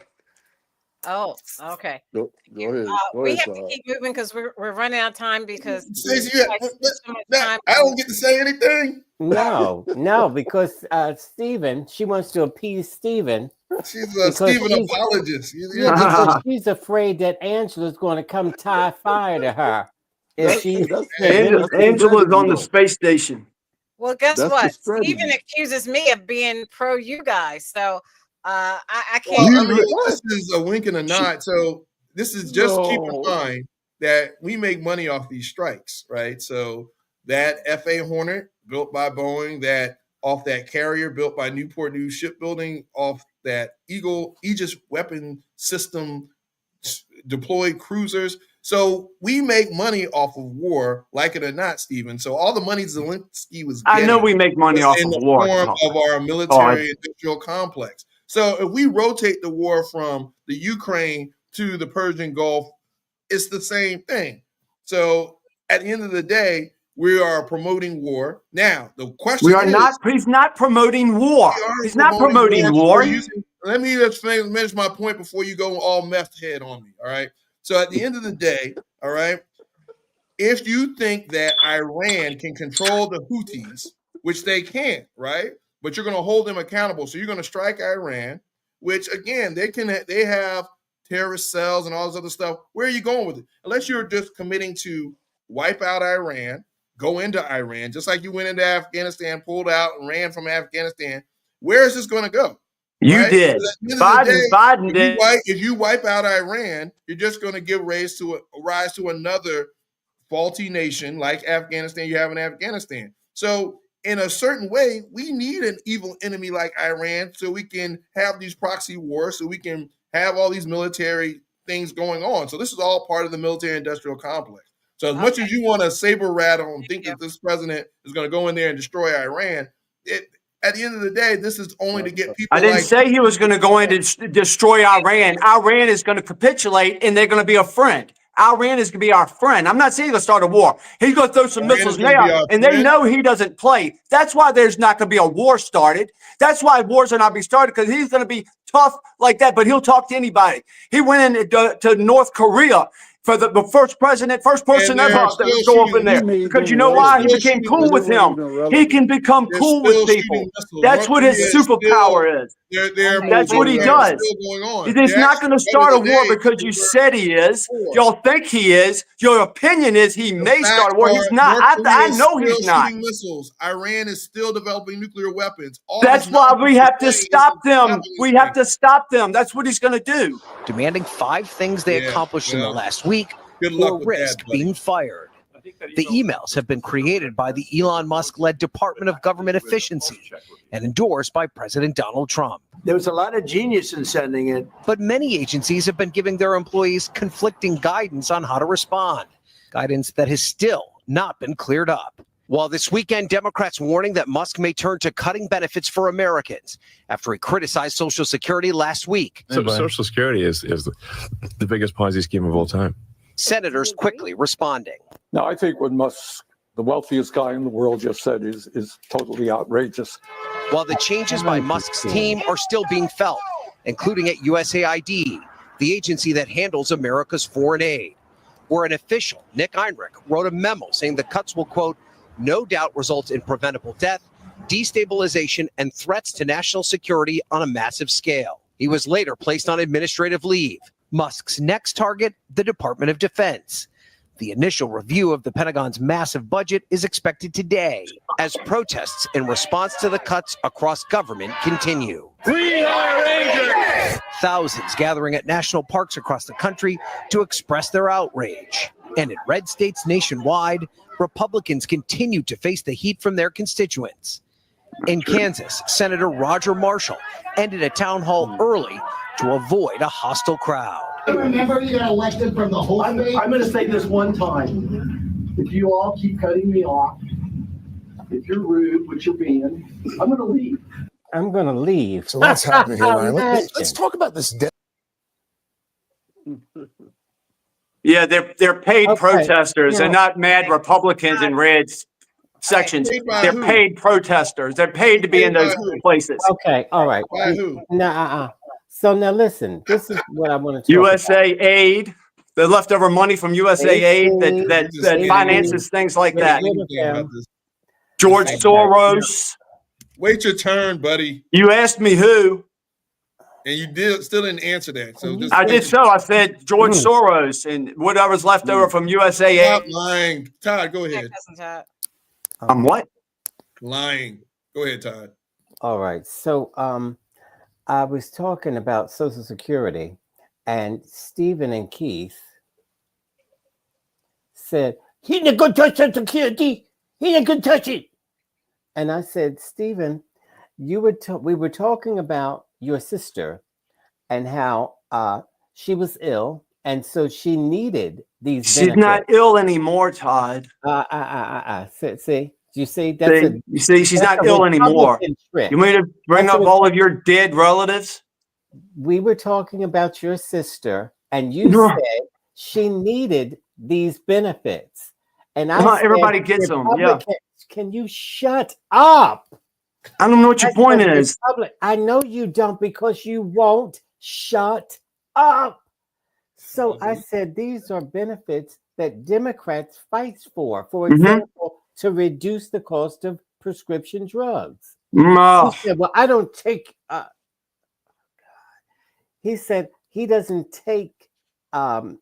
Oh, okay. Go ahead. We have to keep moving because we're running out of time because Stacey, I don't get to say anything. No, because Stephen, she wants to appease Stephen. She's a Stephen apologist. Because she's afraid that Angela's going to come tie fire to her. Angela's on the space station. Well, guess what? Stephen accuses me of being pro you guys, so I can't. Well, I mean, this is a wink and a nod. So this is just keep in mind that we make money off these strikes, right? So that FA Hornet built by Boeing, that off that carrier built by Newport News Shipbuilding, off that Aegis weapon system deployed cruisers. So we make money off of war, like it or not, Stephen. So all the money Zelensky was getting, I know we make money off of war. In the form of our military industrial complex. So if we rotate the war from the Ukraine to the Persian Gulf, it's the same thing. So at the end of the day, we are promoting war. Now, the question he's not promoting war. He's not promoting war. Let me just finish my point before you go all messed head on me. All right. So at the end of the day, all right, if you think that Iran can control the Houthis, which they can't, right? But you're going to hold them accountable. So you're going to strike Iran, which again, they have terrorist cells and all this other stuff. Where are you going with it? Unless you're just committing to wipe out Iran, go into Iran, just like you went into Afghanistan, pulled out and ran from Afghanistan. Where is this going to go? You did. Biden did. If you wipe out Iran, you're just going to give rise to another faulty nation like Afghanistan you have in Afghanistan. So in a certain way, we need an evil enemy like Iran so we can have these proxy wars, so we can have all these military things going on. So this is all part of the military industrial complex. So as much as you want to saber rattle and think that this president is going to go in there and destroy Iran, at the end of the day, this is only to get people. I didn't say he was going to go in and destroy Iran. Iran is going to capitulate, and they're going to be a friend. Iran is going to be our friend. I'm not saying he's going to start a war. He's going to throw some missiles now, and they know he doesn't play. That's why there's not going to be a war started. That's why wars are not being started, because he's going to be tough like that, but he'll talk to anybody. He went in to North Korea for the first person ever that would go up in there. Because you know why? He became cool with him. He can become cool with people. That's what his superpower is. That's what he does. He's not going to start a war because you said he is. Y'all think he is. Your opinion is he may start a war. He's not. I know he's not. Iran is still developing nuclear weapons. That's why we have to stop them. We have to stop them. That's what he's going to do. Demanding 5 things they accomplished in the last week or risk being fired. The emails have been created by the Elon Musk-led Department of Government Efficiency and endorsed by President Donald Trump. There was a lot of genius in sending it. But many agencies have been giving their employees conflicting guidance on how to respond. Guidance that has still not been cleared up. While this weekend, Democrats warning that Musk may turn to cutting benefits for Americans after he criticized Social Security last week. So Social Security is the biggest Ponzi scheme of all time. Senators quickly responding. Now, I think what Musk, the wealthiest guy in the world, just said is totally outrageous. While the changes by Musk's team are still being felt, including at USAID, the agency that handles America's foreign aid, where an official, Nick Heinrich, wrote a memo saying the cuts will, quote, no doubt result in preventable death, destabilization, and threats to national security on a massive scale. He was later placed on administrative leave. Musk's next target, the Department of Defense. The initial review of the Pentagon's massive budget is expected today as protests in response to the cuts across government continue. We are Rangers! Thousands gathering at national parks across the country to express their outrage. And in red states nationwide, Republicans continue to face the heat from their constituents. In Kansas, Senator Roger Marshall ended a town hall early to avoid a hostile crowd. Remember, you got elected from the whole state. I'm going to say this one time. If you all keep cutting me off, if you're rude, which you're being, I'm going to leave. I'm going to leave. So what's happening here, Ryan? Let's talk about this. Yeah, they're paid protesters. They're not mad Republicans in red sections. They're paid protesters. They're paid to be in those places. Okay, all right. By who? So now listen, this is what I want to talk USA about. Aid, the leftover money from USA Aid that finances things like that. George Soros. Wait your turn, buddy. You asked me who. And you still didn't answer that. So just I did so. I said George Soros and whatever's left over from USA Stop Aid. lying. Todd, go ahead. I'm what? Lying. Go ahead, Todd. All right. So I was talking about Social Security, and Stephen and Keith said, he ain't gonna touch Social Security. He ain't gonna touch it. And I said, Stephen, we were talking about your sister and how she was ill, and so she needed these She's benefits. not ill anymore, Todd. See, you see, she's not ill anymore. You mean to bring up all of your dead relatives? We were talking about your sister, and you said she needed these benefits. And I said, everybody gets them. Yeah. Can you shut up? I don't know what your point is. I know you don't, because you won't shut up. So I said these are benefits that Democrats fight for example, to reduce the cost of prescription drugs. No. He said, well, I don't take he said he doesn't take blood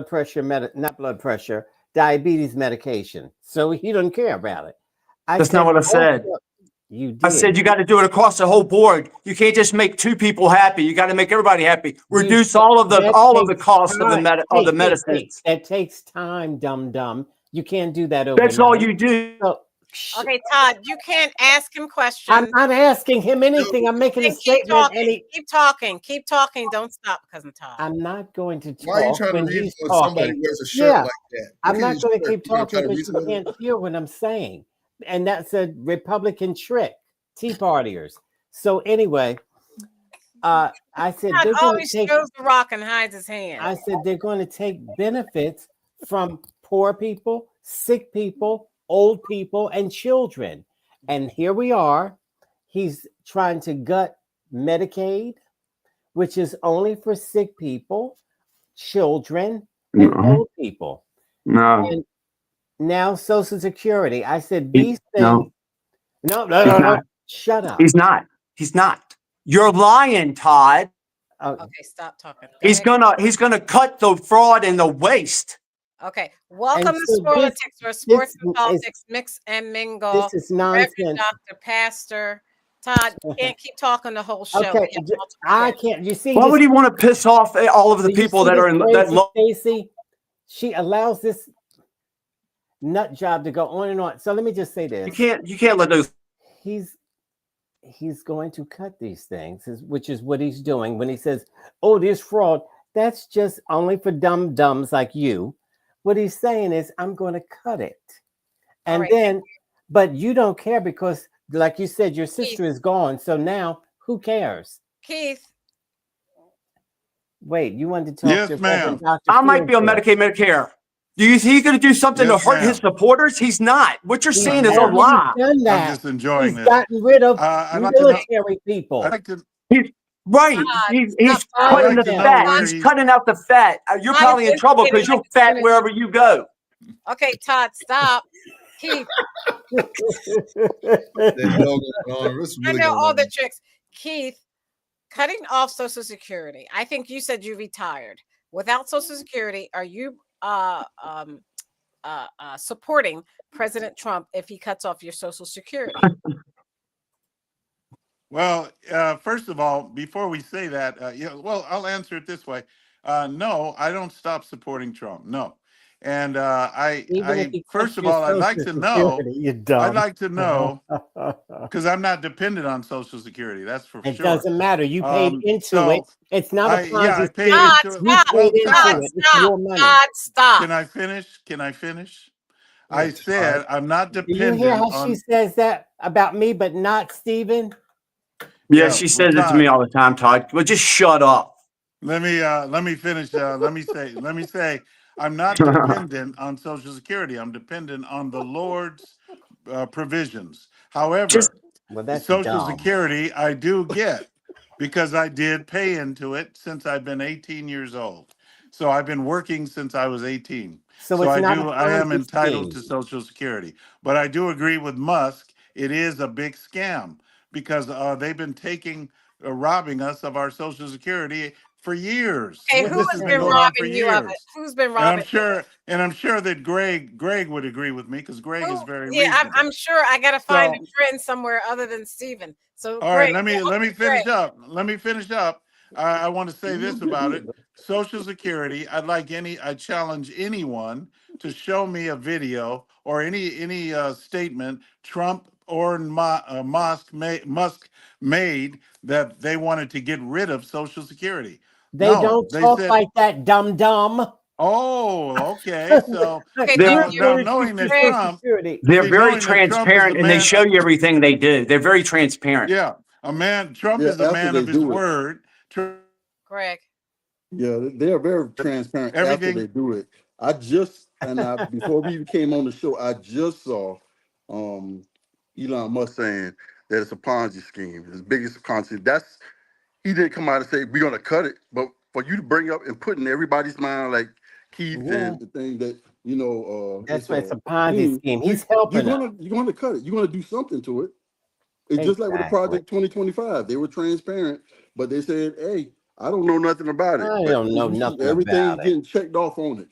pressure, diabetes medication. So he doesn't care about it. That's not what I said. You did. I said you got to do it across the whole board. You can't just make two people happy. You got to make everybody happy. Reduce all of the costs of the medicines. That takes time, dum. You can't do that overnight. That's all you do. Okay, Todd, you can't ask him questions. I'm not asking him anything. I'm making a statement. Keep talking. Don't stop, cousin Todd. I'm not going to talk. Why are you trying to read when somebody wears a shirt like that? I'm not going to keep talking because you can't hear what I'm saying. And that's a Republican trick, Tea Partiers. So anyway, I said Todd always shows the rock and hides his hand. I said they're going to take benefits from poor people, sick people, old people, and children. And here we are. He's trying to gut Medicaid, which is only for sick people, children, and old people. No. And now Social Security. I said these things. No. Shut up. He's not. You're lying, Todd. Okay, stop talking. He's gonna cut the fraud and the waste. Okay, welcome to Politics, where sports and politics mix and mingle. This is nonsense. Reverend Dr. Pastor Todd, you can't keep talking the whole show. Okay, I can't. You see, why would he want to piss off all of the people that are in that? Stacey, she allows this nut job to go on and on. So let me just say this: you can't let those. He's going to cut these things, which is what he's doing when he says, "Oh, there's fraud." That's just only for dumb-dumbs like you. What he's saying is, I'm going to cut it. And then, but you don't care because, like you said, your sister is gone. So now, who cares? Keith. Wait, you wanted to talk yes, to ma'am. Dr. I might be on Medicaid, Medicare. Do you think he's going to do something to hurt his supporters? He's not. What you're saying is a lie. I'm just enjoying this. Gotten rid of military people. Right. He's cutting the fat. He's cutting out the fat. You're probably in trouble because you're fat wherever you go. Okay, Todd, stop. Keith. I know all the tricks. Keith, cutting off Social Security. I think you said you retired. Without Social Security, are you supporting President Trump if he cuts off your Social Security? Well, first of all, before we say that, well, I'll answer it this way. No, I don't stop supporting Trump. No. And Even if he first cuts of your all, I'd like Social to know, Security, you're dumb. I'd like to know, because I'm not dependent on Social Security. That's for It sure. doesn't matter. You paid into So it. It's not a I Ponzi paid scheme. into it. You paid into it. It's your money. Stop. Can I finish? Can I finish? You're I said I'm not Do you hear dependent how she on. says that about me, but not Stephen? Yeah, Yeah, she well, says it to me all the time, Todd. Well, just shut up. Let me finish. Let me say, I'm not dependent on Social Security. I'm dependent on the Lord's provisions. However, Well, that's Social dumb. Security I do get because I did pay into it since I've been 18 years old. So I've been working since I was 18. So it's not a I am Ponzi entitled scheme. to Social Security. But I do agree with Musk. It is a big scam because they've been robbing us of our Social Security for years. Okay, who This has has been been going on for robbing you of it? years. Who's been And I'm robbing? sure that Greg would agree with me because Greg is very Yeah, reasonable. I'm sure I gotta find So, a friend somewhere other than Stephen. So all right, Greg, let me finish up. Let me finish up. I want to say this about it. Social Security. I challenge anyone to show me a video or any statement Trump or Musk made that they wanted to get rid of Social Security. They No, don't they talk said. like that, dumb. Oh, okay. So now knowing that Trump, They're see, very knowing that Trump is the transparent, and they man. show you everything they do. They're very transparent. Yeah, Trump Yeah, is a after man they of his do it. word. Greg. Yeah, they are very transparent after Everything. they do it. Before we even came on the show, I just saw Elon Musk saying that it's a Ponzi scheme, his biggest Ponzi. He didn't come out and say we're gonna cut it, but for you to bring up and put in everybody's mind like Keith and the thing that That's why it's a Ponzi scheme. He's helping us. you're gonna cut it. You're gonna do something to it. It's just like with the Project 2025. They were transparent, but they said, "Hey, I don't know nothing about it." I But don't know you see nothing everything about it. getting checked off on it.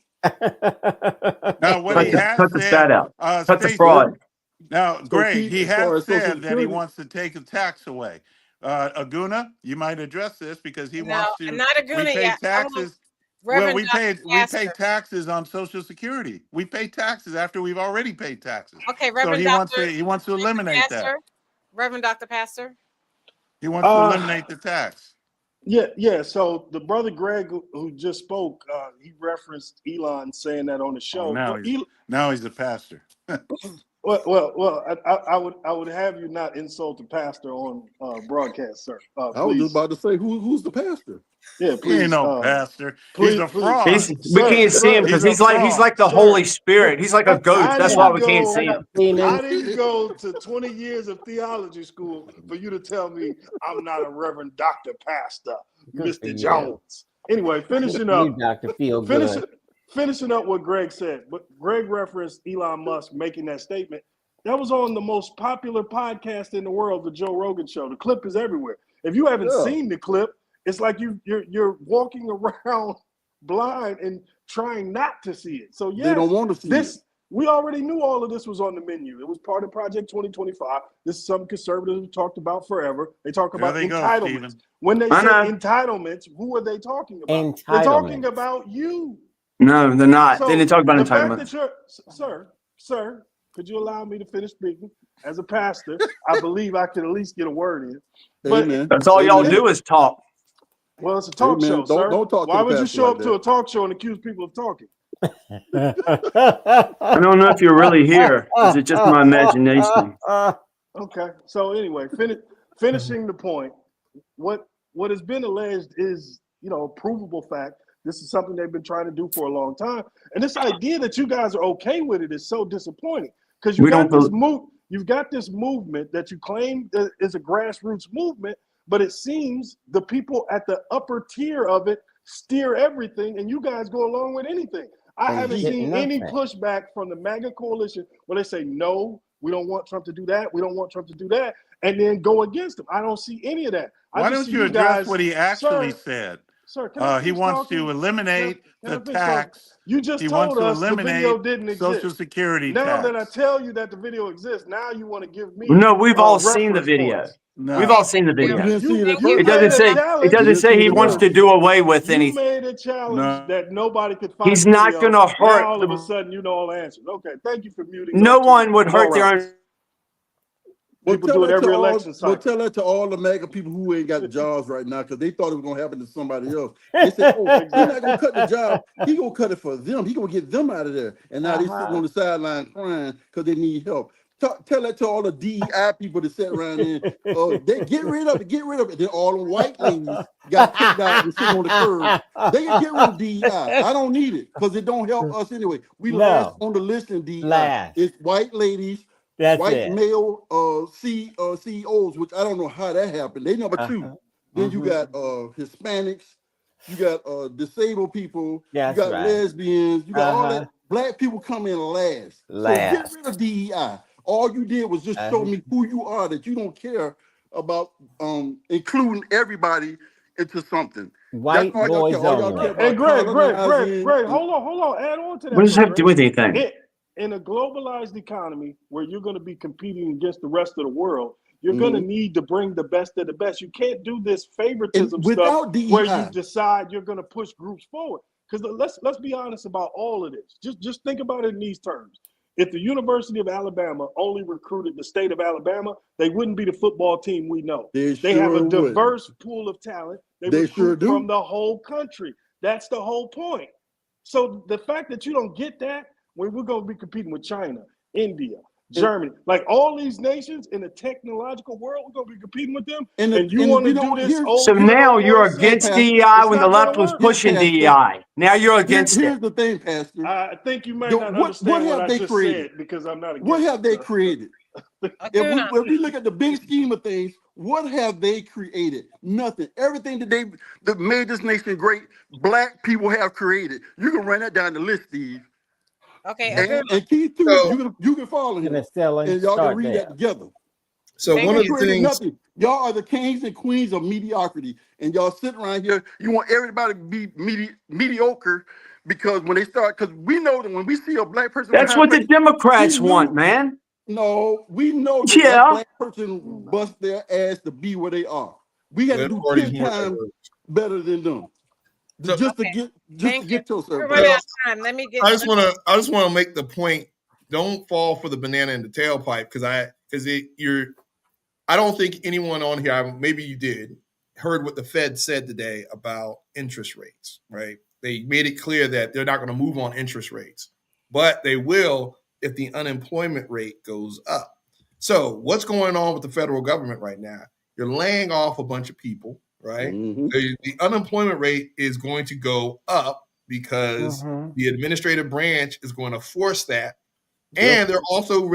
Now, what he has cut the said, fat out. Cut the Stacey. fraud. Now, So, Greg, Keith, he as far has as Social said that he Security, wants to take the tax away. Aguna, you might address this because he No, wants to. not a We Guna pay yet. I want taxes. Well, Reverend Dr. we pay Pastor. taxes on Social Security. We pay taxes after we've already paid taxes. Okay, So Reverend he wants Dr. to eliminate that. Pastor. Reverend Dr. Pastor. He wants to eliminate the tax. Yeah. So the brother Greg who just spoke, he referenced Elon saying that on the show. Oh, now he's a pastor. Well, I would have you not insult the pastor on broadcast, sir. I was just about to say, who's the pastor? Yeah, please. He ain't no pastor. Please, He's a fraud. We can't see him because he's like the Holy Spirit. He's like a ghost. That's why we can't see him. I didn't go to 20 years of theology school for you to tell me I'm not a Reverend Dr. Pastor, Mr. Jones. Anyway, finishing up. Dr. Feel good. Finishing up what Greg said, but Greg referenced Elon Musk making that statement. That was on the most popular podcast in the world, the Joe Rogan Show. The clip is everywhere. If you haven't seen the clip, it's like you're walking around blind and trying not to see it. So They don't want to see it. We already knew all of this was on the menu. It was part of Project 2025. This is something conservatives have talked about forever. They talk about entitlements. When they say entitlements, who are they talking about? They're talking about you. No, they're not. So they didn't talk about the fact entitlements. that sir, could you allow me to finish speaking? As a pastor, I believe I can at least get a word in. But that's all y'all do is talk. Well, it's a talk show, sir. Don't talk. Why would you show up to a talk show and accuse people of talking? I don't know if you're really here. Is it just my imagination? Okay. So anyway, finishing the point. What has been alleged is, a provable fact. This is something they've been trying to do for a long time. And this idea that you guys are okay with it is so disappointing because you've got this movement that you claim is a grassroots movement, but it seems the people at the upper tier of it steer everything and you guys go along with anything. I haven't seen any pushback from the MAGA coalition where they say, no, we don't want Trump to do that. We don't want Trump to do that. And then go against him. I don't see any of that. Why don't you address what he actually said? Sir, can I He finish wants talking? to eliminate Can the I finish talking? tax. You just He wants told to us the video eliminate didn't Social exist. Security Now that I tax. tell you that the video exists, now you want to give me No, we've all seen the reference video. points. We've all seen the But you video. didn't see it at You first. It doesn't made a say. It challenge. doesn't say he wants to do away with You anything. made a challenge that nobody could find. He's the not video. going to hurt. Now all of a sudden you know all the answers. Okay, thank you for muting No up. Too. one would I'm hurt all their right. own. Well, People do it every election cycle. Well, tell that to all the MAGA people who ain't got jobs right now because they thought it was going to happen to somebody else. They said, oh, he's not going to cut the job. He going to cut it for them. He going to get them out of there. And now they sitting on the sideline crying because they need help. Tell that to all the DEI people that sit around there. They get rid of it. Then all the white ladies got kicked out and sitting on the curb. They can get rid of DEI. I don't need it because it don't help us anyway. We last on the list in DEI. Last. It's white ladies. That's white it. male CEOs, which I don't know how that happened. They number two. Then you got Hispanics, you got disabled people, That's you got right. lesbians, you got all that. Black people come in last. So get rid of DEI. All you did was just show me who you are, that you don't care about including everybody into something. White boys only. Hey, Greg, hold on. Add on to that. What does that have to do with anything? In a globalized economy where you're going to be competing against the rest of the world, you're going to need to bring the best of the best. You can't do this favoritism stuff where you decide you're going to push groups forward. Because let's be honest about all of this. Just think about it in these terms. If the University of Alabama only recruited the state of Alabama, they wouldn't be the football team we know. They have a diverse pool of talent. They recruit from the whole country. That's the whole point. So the fact that you don't get that, when we're going to be competing with China, India, Germany, like all these nations in the technological world, we're going to be competing with them. And you want to do this? So now you're against DEI when the left was pushing DEI. Now you're against it. Here's the thing, Pastor. I think you might not understand what I just said because I'm not against What have they it. created? If we look at the big scheme of things, what have they created? Nothing. Everything that made this nation great, Black people have created. You can run that down the list, Steve. Okay, and Keith too. You can follow him, and y'all can read that together. So one of the things, y'all are the kings and queens of mediocrity, and y'all sit around here. You want everybody to be mediocre because when they start, because we know that when we see a Black person, that's what the Democrats want, man. No, we know that that Black person bust their ass to be where they are. We got to do 10 times better than them. Just to get yourself. Let me get. I just want to make the point. Don't fall for the banana in the tailpipe because I don't think anyone on here, maybe you did, heard what the Fed said today about interest rates. Right? They made it clear that they're not going to move on interest rates, but they will if the unemployment rate goes up. So what's going on with the federal government right now? You're laying off a bunch of people. Right? The unemployment rate is going to go up because the administrative branch is going to force that. And they're also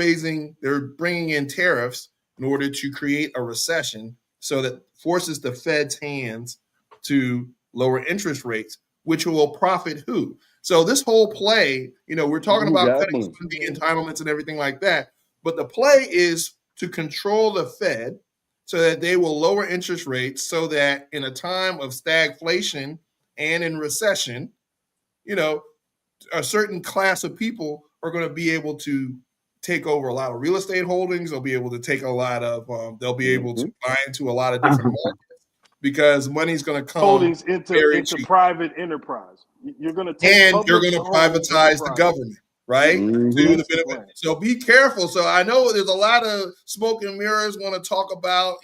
they're bringing in tariffs in order to create a recession so that forces the Fed's hands to lower interest rates, which will profit who? So this whole play, we're talking about cutting the entitlements and everything like that. But the play is to control the Fed so that they will lower interest rates so that in a time of stagflation and in recession, a certain class of people are going to be able to take over a lot of real estate holdings. They'll be able to take a lot of, they'll be able to buy into a lot of different markets because money's going to come holdings into private enterprise. You're going to take and you're going to privatize the government. Right? So be careful. So I know there's a lot of smoke and mirrors want to talk about,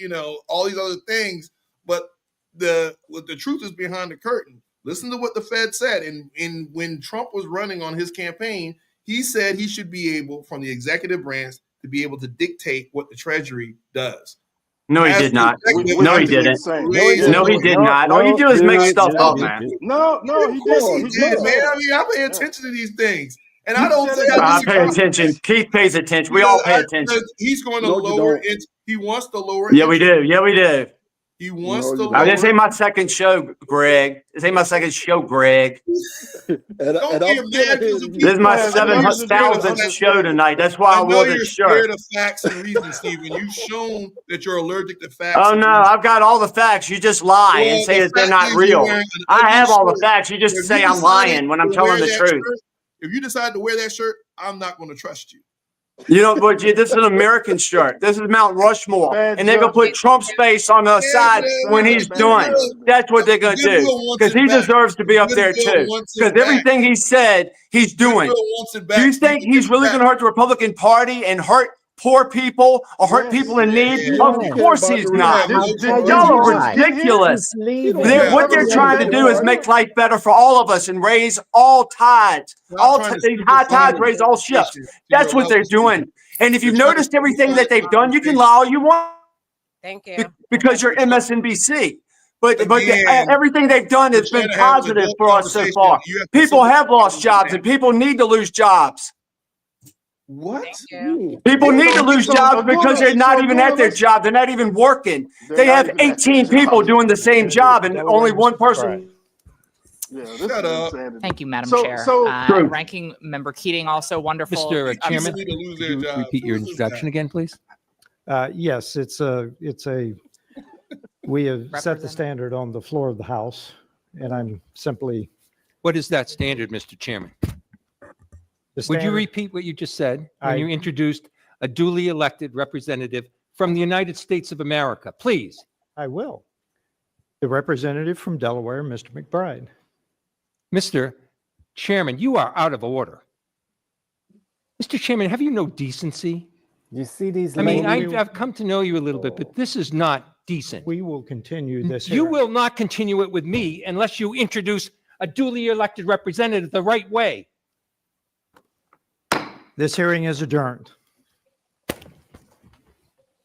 all these other things, but the truth is behind the curtain. Listen to what the Fed said. And when Trump was running on his campaign, he said he should be able, from the executive branch, to be able to dictate what the Treasury does. No, he did not. No, he didn't. No, he did not. All you do is make stuff up, man. No, he did. He did, man. I mean, I pay attention to these things. And I don't think I pay attention. Keith pays attention. We all pay attention. He's going to lower it. He wants to lower. Yeah, we do. Yeah, we do. He wants No, to you Now, don't. this lower. ain't my second show, Greg. This ain't my second show, Greg. And Don't I'm get still mad ahead because of of you. This is my people. Man, I know you're scared of 7,000th facts. show tonight. That's why I I know wore the you're shirt. scared of facts and reason, Stephen. You've shown that you're allergic to facts Oh and no, reason. I've got all the facts. You just lie and Well, say the that they're fact not is you're real. wearing an I ugly have all the shirt. facts. You just If say you I'm decided lying when I'm to wear telling the that truth. shirt, if you decide to wear that shirt, I'm not going to trust you. You know what? This is an American shirt. This is Mount Rushmore, bad and they're gonna put judgment. Trump's face on the side when Listen, he's Bad doing. judgment. That's what they're gonna do Goodwill wants because it he back. deserves to be up there Goodwill too. wants Because it back. everything he said, he's doing. Goodwill wants it Do back. you think Stephen, he's get really back. going to hurt the Republican Party and hurt poor people or hurt Yes. people in need? You Of only Yes. care course about the he's You not. have I'll no tell you trust. Y'all are why. Get here. ridiculous. He's He don't leaving. care What about they're the trying to do is Democrat make Party. life better for all of us and raise all tides. Stop trying to These high simplify tides the raise all ships. conversation to That's your what they're level, Stephen. doing. And if You're you've trying to noticed everything simplify that the they've done, you can conversation. lie all you want Thank you. because you're MSNBC. But Again, everything they've done we're has trying been to have an positive adult for us so conversation. far. You have to People simplify have lost the jobs and understanding. people need to lose jobs. What? Thank you. People need to So, lose so jobs because they're not even at their let's. job. They're not even working. They're They not have even at their 18 people job. doing the same job and Delaware, only one Mr. person. Yeah, this Shut is up. insanity. Thank you, Madam So, Chair. so True. Ranking Member Keating, also wonderful. Mr. I'm Chairman, People need to lose could their you jobs. repeat your Who is this introduction guy? again, please? Yes, we have set the Representative. standard on the floor of the House, and I'm simply. What is that standard, Mr. Chairman? Would you repeat what you just said when you introduced a duly elected representative from the United States of America? Please. I will. The representative from Delaware, Mr. McBride. Mr. Chairman, you are out of order. Mr. Chairman, have you no decency? You see these I mean, ladies? I've come to know you a little bit, but this is not decent. We will continue this. You hearing. will not continue it with me unless you introduce a duly elected representative the right way. This hearing is adjourned.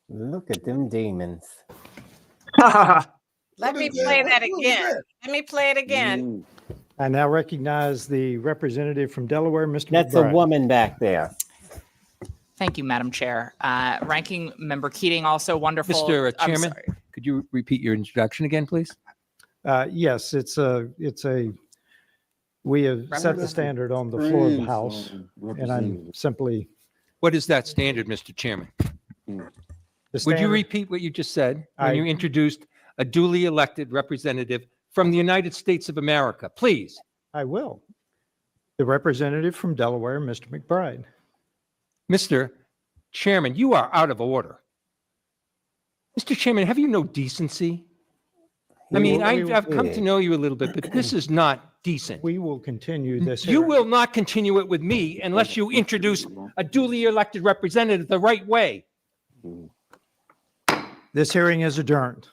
Look at them demons. Let me play that again. Let me play it again. I now recognize the representative from Delaware, Mr. That's McBride. a woman back there. Thank you, Madam Chair. Ranking Member Keating, also wonderful. Mr. I'm Chairman, sorry. could you repeat your introduction again, please? Yes, we have set the standard on the floor of the House, and I'm simply. What is that standard, Mr. Chairman? Would you repeat what you just said when you introduced a duly elected representative from the United States of America? Please. I will. The representative from Delaware, Mr. McBride. Mr. Chairman, you are out of order. Mr. Chairman, have you no decency? I mean, I've come to know you a little bit, but this is not decent. We will continue this. You will not continue it with me unless you introduce a duly elected representative the right way. This hearing is adjourned.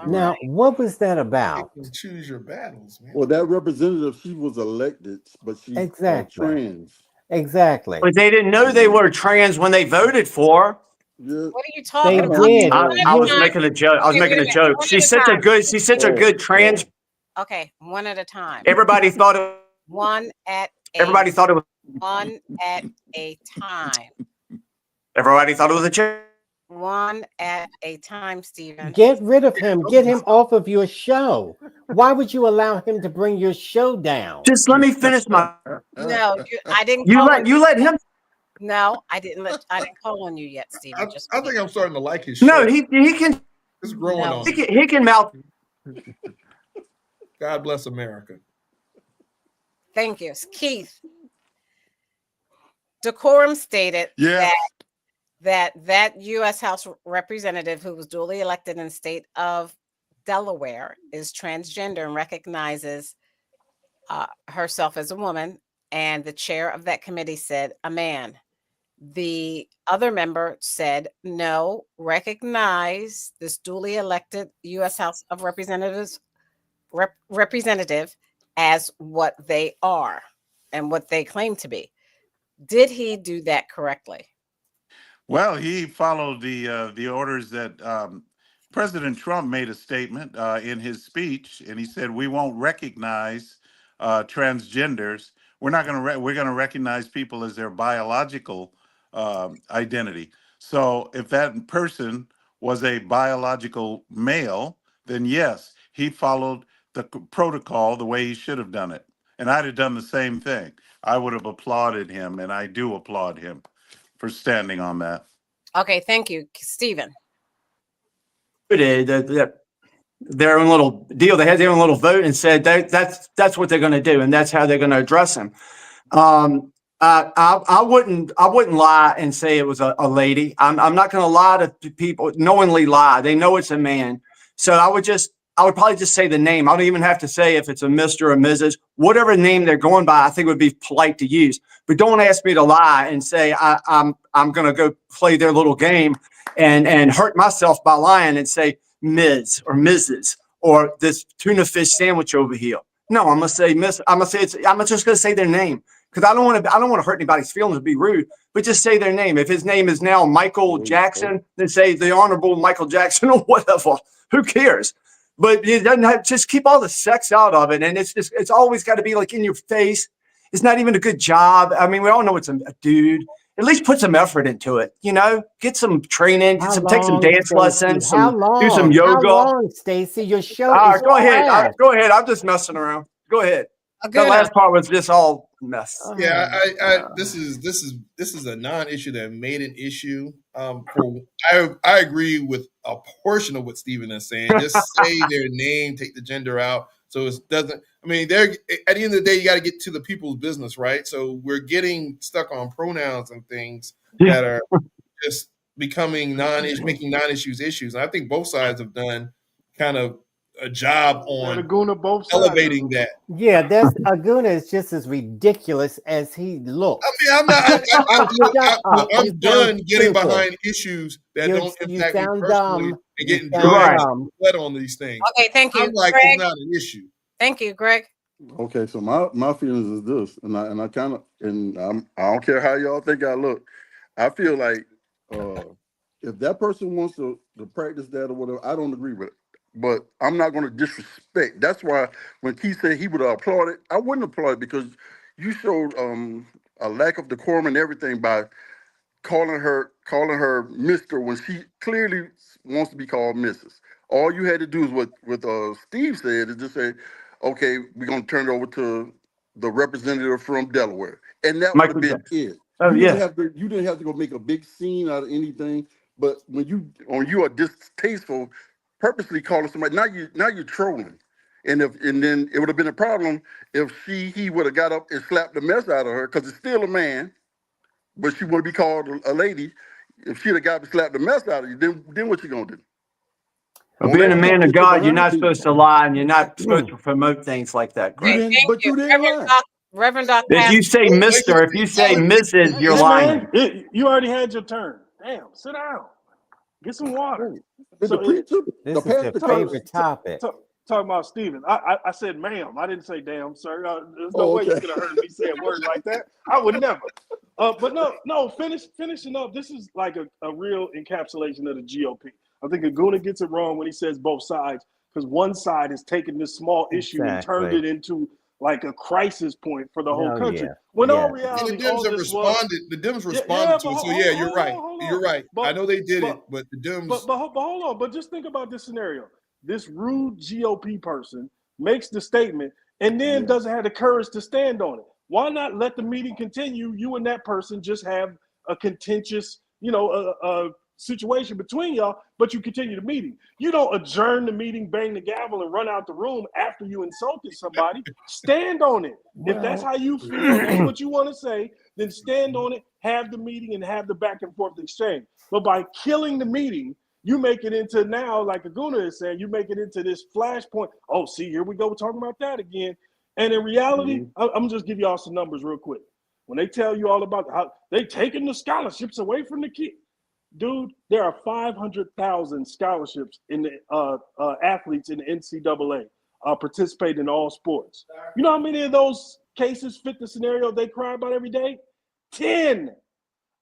Now, what was that about? Choose your battles, man. Well, that representative, she was elected, but she's Exactly. trans. Exactly. But they didn't know they were trans when they voted for her. Yeah. What are you talking They about? did. I was making a joke. I was Okay, making a wait a minute. joke. One She's at a such a time. good. She's such a good trans. Okay, one at a time. Everybody thought it. One at a Everybody thought it was. one at a time. Everybody thought it was a chick. One at a time, Stephen. Get rid of him. Get him off of your show. Why would you allow him to bring your show down? Just let me finish my. No, I didn't. You call let on you let him. No, I didn't. I didn't call on you yet, Stephen. Just I think I'm starting to like his show. No, he can. It's growing No. on He me. can mouth. God bless America. thank you, Keith. Decorum stated Yeah. that U.S. House representative who was duly elected in the state of Delaware is transgender and recognizes herself as a woman. And the chair of that committee said, a man. The other member said, no, recognize this duly elected U.S. House of Representatives representative as what they are and what they claim to be. Did he do that correctly? Well, he followed the orders that President Trump made a statement in his speech, and he said we won't recognize transgenders. We're not going to. We're going to recognize people as their biological identity. So if that person was a biological male, then yes, he followed the protocol the way he should have done it. And I'd have done the same thing. I would have applauded him, and I do applaud him for standing on that. Okay, thank you, Stephen. Their own little deal. They had their own little vote and said that's what they're going to do, and that's how they're going to address him. I wouldn't lie and say it was a lady. I'm not going to lie to people, knowingly lie. They know it's a man. So I would probably just say the name. I don't even have to say if it's a Mr. or Mrs. Whatever name they're going by, I think would be polite to use. But don't ask me to lie and say I'm going to go play their little game and hurt myself by lying and say Ms. or Mrs. or this tuna fish sandwich over here. No, I'm gonna say Miss. I'm just gonna say their name because I don't want to hurt anybody's feelings or be rude. But just say their name. If his name is now Michael Jackson, then say the Honorable Michael Jackson or whatever. Who cares? But it doesn't have, just keep all the sex out of it. And it's always got to be like in your face. It's not even a good job. I mean, we all know it's a dude. At least put some effort into it, get some training, take some dance lessons, do some yoga. How long, Stacey? Your show is go ahead. Go ahead. I'm just messing around. Go ahead. The last part was just all mess. Yeah, this is a non-issue that made an issue. I agree with a portion of what Stephen is saying. Just say their name, take the gender out, so it doesn't. I mean, they're at the end of the day, you got to get to the people's business, right? So we're getting stuck on pronouns and things that are just becoming making non-issues issues. And I think both sides have done kind of a job on elevating that. Yeah, Aguna is just as ridiculous as he looks. I mean, I'm done getting behind issues that don't impact me personally and getting dragged on these things. Okay, thank you. I'm like, Greg. it's not an issue. Thank you, Greg. Okay, so my feelings is this, and I kind of, I don't care how y'all think I look. I feel like if that person wants to practice that or whatever, I don't agree with it. But I'm not going to disrespect. That's why when Keith said he would applaud it, I wouldn't applaud it because you showed a lack of decorum and everything by calling her Mr. when she clearly wants to be called Mrs. All you had to do is what Steve said is just say, okay, we're going to turn it over to the representative from Delaware. And that would have been it. Oh, you didn't have to go make a big scene out of anything. But when you are distasteful, purposely calling somebody, now you're trolling. And then it would have been a problem if he would have got up and slapped the mess out of her, because it's still a man, but she want to be called a lady. If she'd have got up and slapped the mess out of you, then what you gonna do? Well, being a man of God, you're not supposed to lie, and you're not supposed to promote things like that, Greg. You didn't lie. Reverend Doc. If you say Mr., if you say Mrs., you're lying. You already had your turn. Damn, sit down. Get some water. This is the favorite topic. Talking about Stephen. I said ma'am. I didn't say damn, sir. There's no way you could have heard me say a word like that. I would never. But no. Finishing up. This is like a real encapsulation of the GOP. I think Aguna gets it wrong when he says both sides, because one side has taken this small issue and turned it into like a crisis point for the whole country. When all reality, and the Dems have responded. The Dems responded to it. So yeah, you're right. You're right. I know they did it, but the Dems. But hold on. But just think about this scenario. This rude GOP person makes the statement and then doesn't have the courage to stand on it. Why not let the meeting continue? You and that person just have a contentious, situation between y'all, but you continue the meeting. You don't adjourn the meeting, bang the gavel, and run out the room after you insulted somebody. Stand on it. If that's how you feel, that's what you want to say, then stand on it, have the meeting, and have the back and forth exchange. But by killing the meeting, you make it into now, like Aguna is saying, you make it into this flashpoint. Oh, see, here we go, we're talking about that again. And in reality, I'm gonna just give y'all some numbers real quick. When they tell you all about how they taking the scholarships away from the kids, dude, there are 500,000 scholarships in the athletes in the NCAA participate in all sports. You know how many of those cases fit the scenario they cry about every day? 10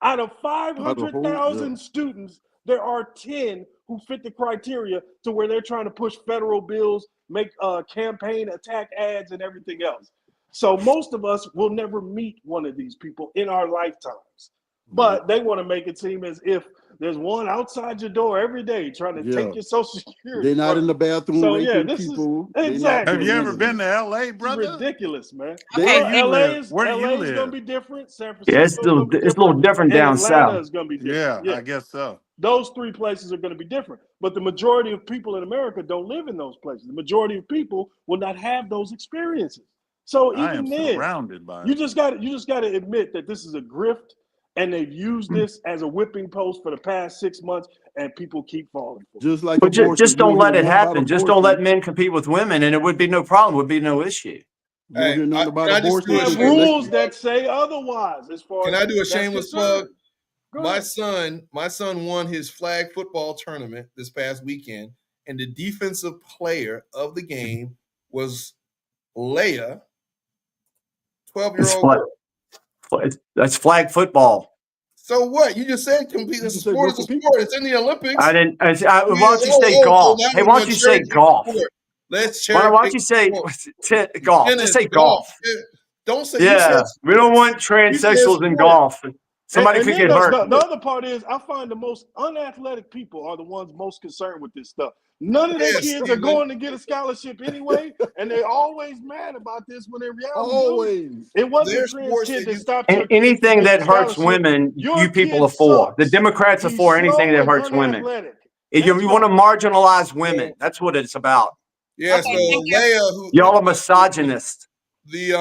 out of 500,000 students. There are 10 who fit the criteria to where they're trying to push federal bills, make campaign attack ads and everything else. So most of us will never meet one of these people in our lifetimes. But they want to make it seem as if There's one outside your door every day trying to take your Social Security. They're not in the bathroom So raping this people. is exactly. Have you ever been to L.A., brother? Ridiculous, man. Where do you LA live? is Where do you LA is gonna live? be different. San Yeah, Francisco is gonna be it's a little different and down Atlanta south. is gonna be different. Yeah, I guess so. Those three places are going to be different. But the majority of people in America don't live in those places. The majority of people will not have those experiences. So I am even then, surrounded by you it. just got to admit that this is a grift, and they've used this as a whipping post for the past 6 months, and people keep falling for it. Just like But just don't let it happen. Just don't let abortion. men compete with women, and it would be no problem. Would be no issue. You don't hear nothing about can I just abortion. do a Have shameless rules plug? that say otherwise. As far Can as I do a that's shameless concerned. plug? My son won his flag football tournament this past weekend, and the defensive player of the game was Leia, 12-year-old girl. That's flag football. So what? You just said compete. It's a sport. It's a sport. It's in the Olympics. I didn't. Why don't you say golf? Hey, why don't you say golf? Let's Why cherry don't you say golf? Tennis, Just say golf. Don't say. Yeah, we don't want transsexuals in golf. Somebody and could then get hurt. The other part is I find the most unathletic people are the ones most concerned with this stuff. None of their kids are going to get a scholarship anyway, and they're always mad about this when in reality, it wasn't a trans kid that stopped your kids Anything from that getting a hurts scholarship. women, Your you people are kid for. sucks. The Democrats are He's for anything slow that and hurts women. unathletic. You want to marginalize women. That's what it's about. Yeah. So Leia, Y'all are misogynist. the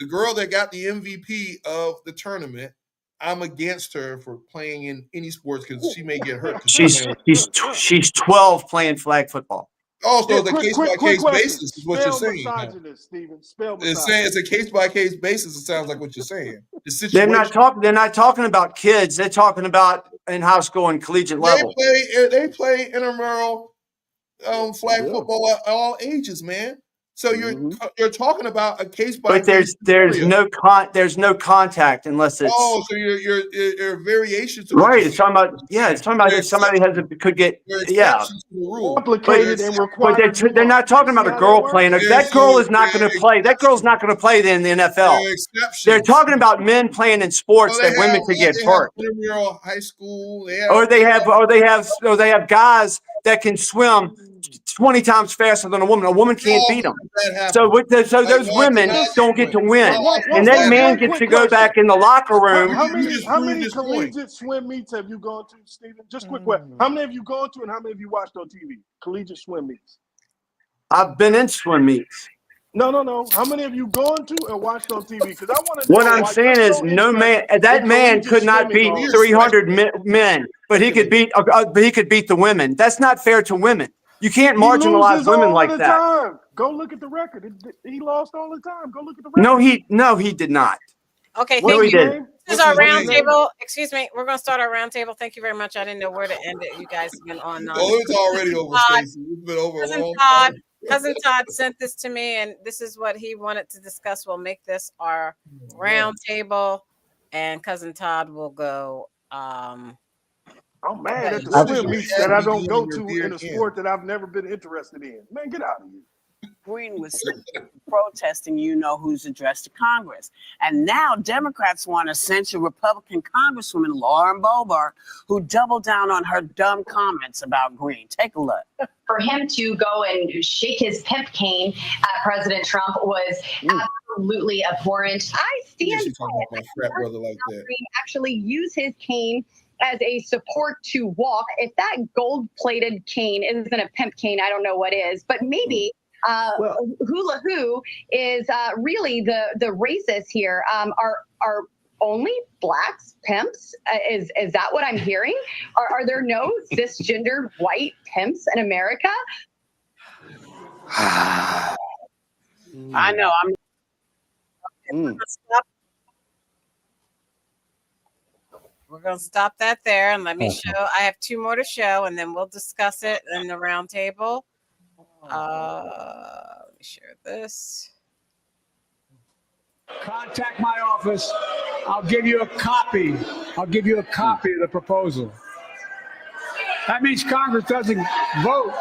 girl that got the MVP of the tournament, I'm against her for playing in any sports because she may get hurt. She's 12 playing flag football. Also, the case by case basis is what you're Spell saying. misogynist, Stephen. Spell It's saying it's a case by case basis. It sounds like what you're saying. The They're situation. not talking about kids. They're talking about in high school and collegiate level. They play intramural flag football at all ages, man. So you're talking about a case by case. But there's no contact unless it's so your variations of right. It's talking about it's talking about if somebody could get exceptions to the rule. Complicated and But required. they're not talking about a girl playing. That girl is not going to play. That girl's not going to play in the NFL. They're talking about men playing in sports that women could get hurt. Intramural high school. Or they have guys that can swim 20 times faster than a woman. A woman can't beat them. So those women don't get to win, and that man gets to go back in the locker room. How many collegiate swim meets have you gone to, Stephen? Just quick question. How many have you gone to, and how many have you watched on TV? Collegiate swim meets. I've been in swim meets. No. How many have you gone to and watched on TV? Because I want to. What I'm saying is, no man. That man could not beat 300 men, but he could beat. He could beat the women. That's not fair to women. You can't marginalize women like that. Time. Go look at the record. He lost all the time. Go look at the record. No, he did not. Okay, No, he didn't. This is our roundtable. Excuse me, we're going to start our roundtable. Thank you very much. I didn't know where to end it. You guys have been on. It's already over, Stacey. It's been over a long time. Cousin Todd sent this to me, and this is what he wanted to discuss. We'll make this our roundtable, and Cousin Todd will go. I'm mad at the swim meets that I don't go to in a sport that I've never been interested in. Man, get out of here. Green was protesting, who's addressed to Congress. And now Democrats want to censure Republican Congresswoman Lauren Boebert, who doubled down on her dumb comments about Green. Take a look. For him to go and shake his pimp cane at President Trump was absolutely abhorrent. I stand by it. My frat brother like that. Green actually use his cane as a support to walk. If that gold-plated cane isn't a pimp cane, I don't know what is. But maybe hula hoo is really the racist here. Are only blacks pimps? Is that what I'm hearing? Are there no cisgendered white pimps in America? I know. We're going to stop that there, and let me show. I have two more to show, and then we'll discuss it in the roundtable. Let me share this. Contact my office. I'll give you a copy. Of the proposal. That means Congress doesn't vote.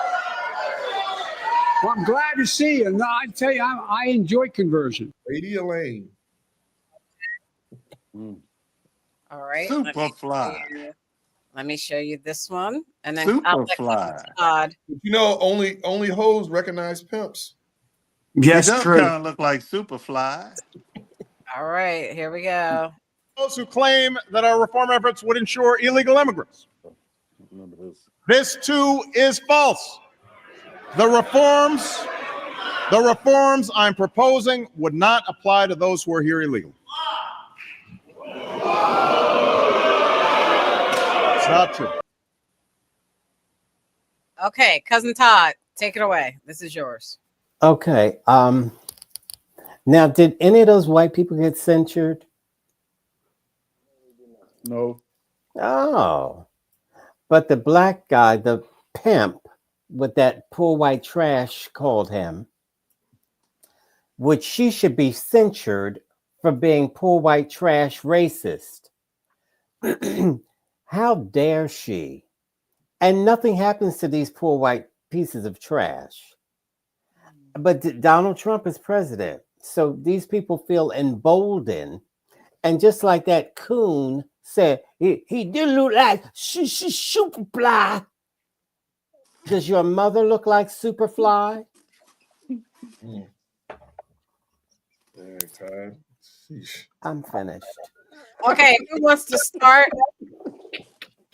Well, I'm glad to see you. No, I tell you, I enjoy conversion. Lady Elaine. All right. Superfly. Let me show you this one, and then I'll let Superfly. Todd. You know, only hoes recognize pimps. Yes, He does true. kind of look like Superfly. All right, here we go. Those who claim that our reform efforts would ensure illegal immigrants. This too is false. The reforms I'm proposing would not apply to those who are here illegally. It's not true. Okay, cousin Todd, take it away. This is yours. Okay. Now, did any of those white people get censured? No. Oh. But the black guy, the pimp, with that poor white trash called him, which she should be censured for being poor white trash racist. How dare she? And nothing happens to these poor white pieces of trash. But Donald Trump is president. So these people feel emboldened. And just like that coon said, he did look like Superfly. Does your mother look like Superfly? I'm finished. Okay, who wants to start?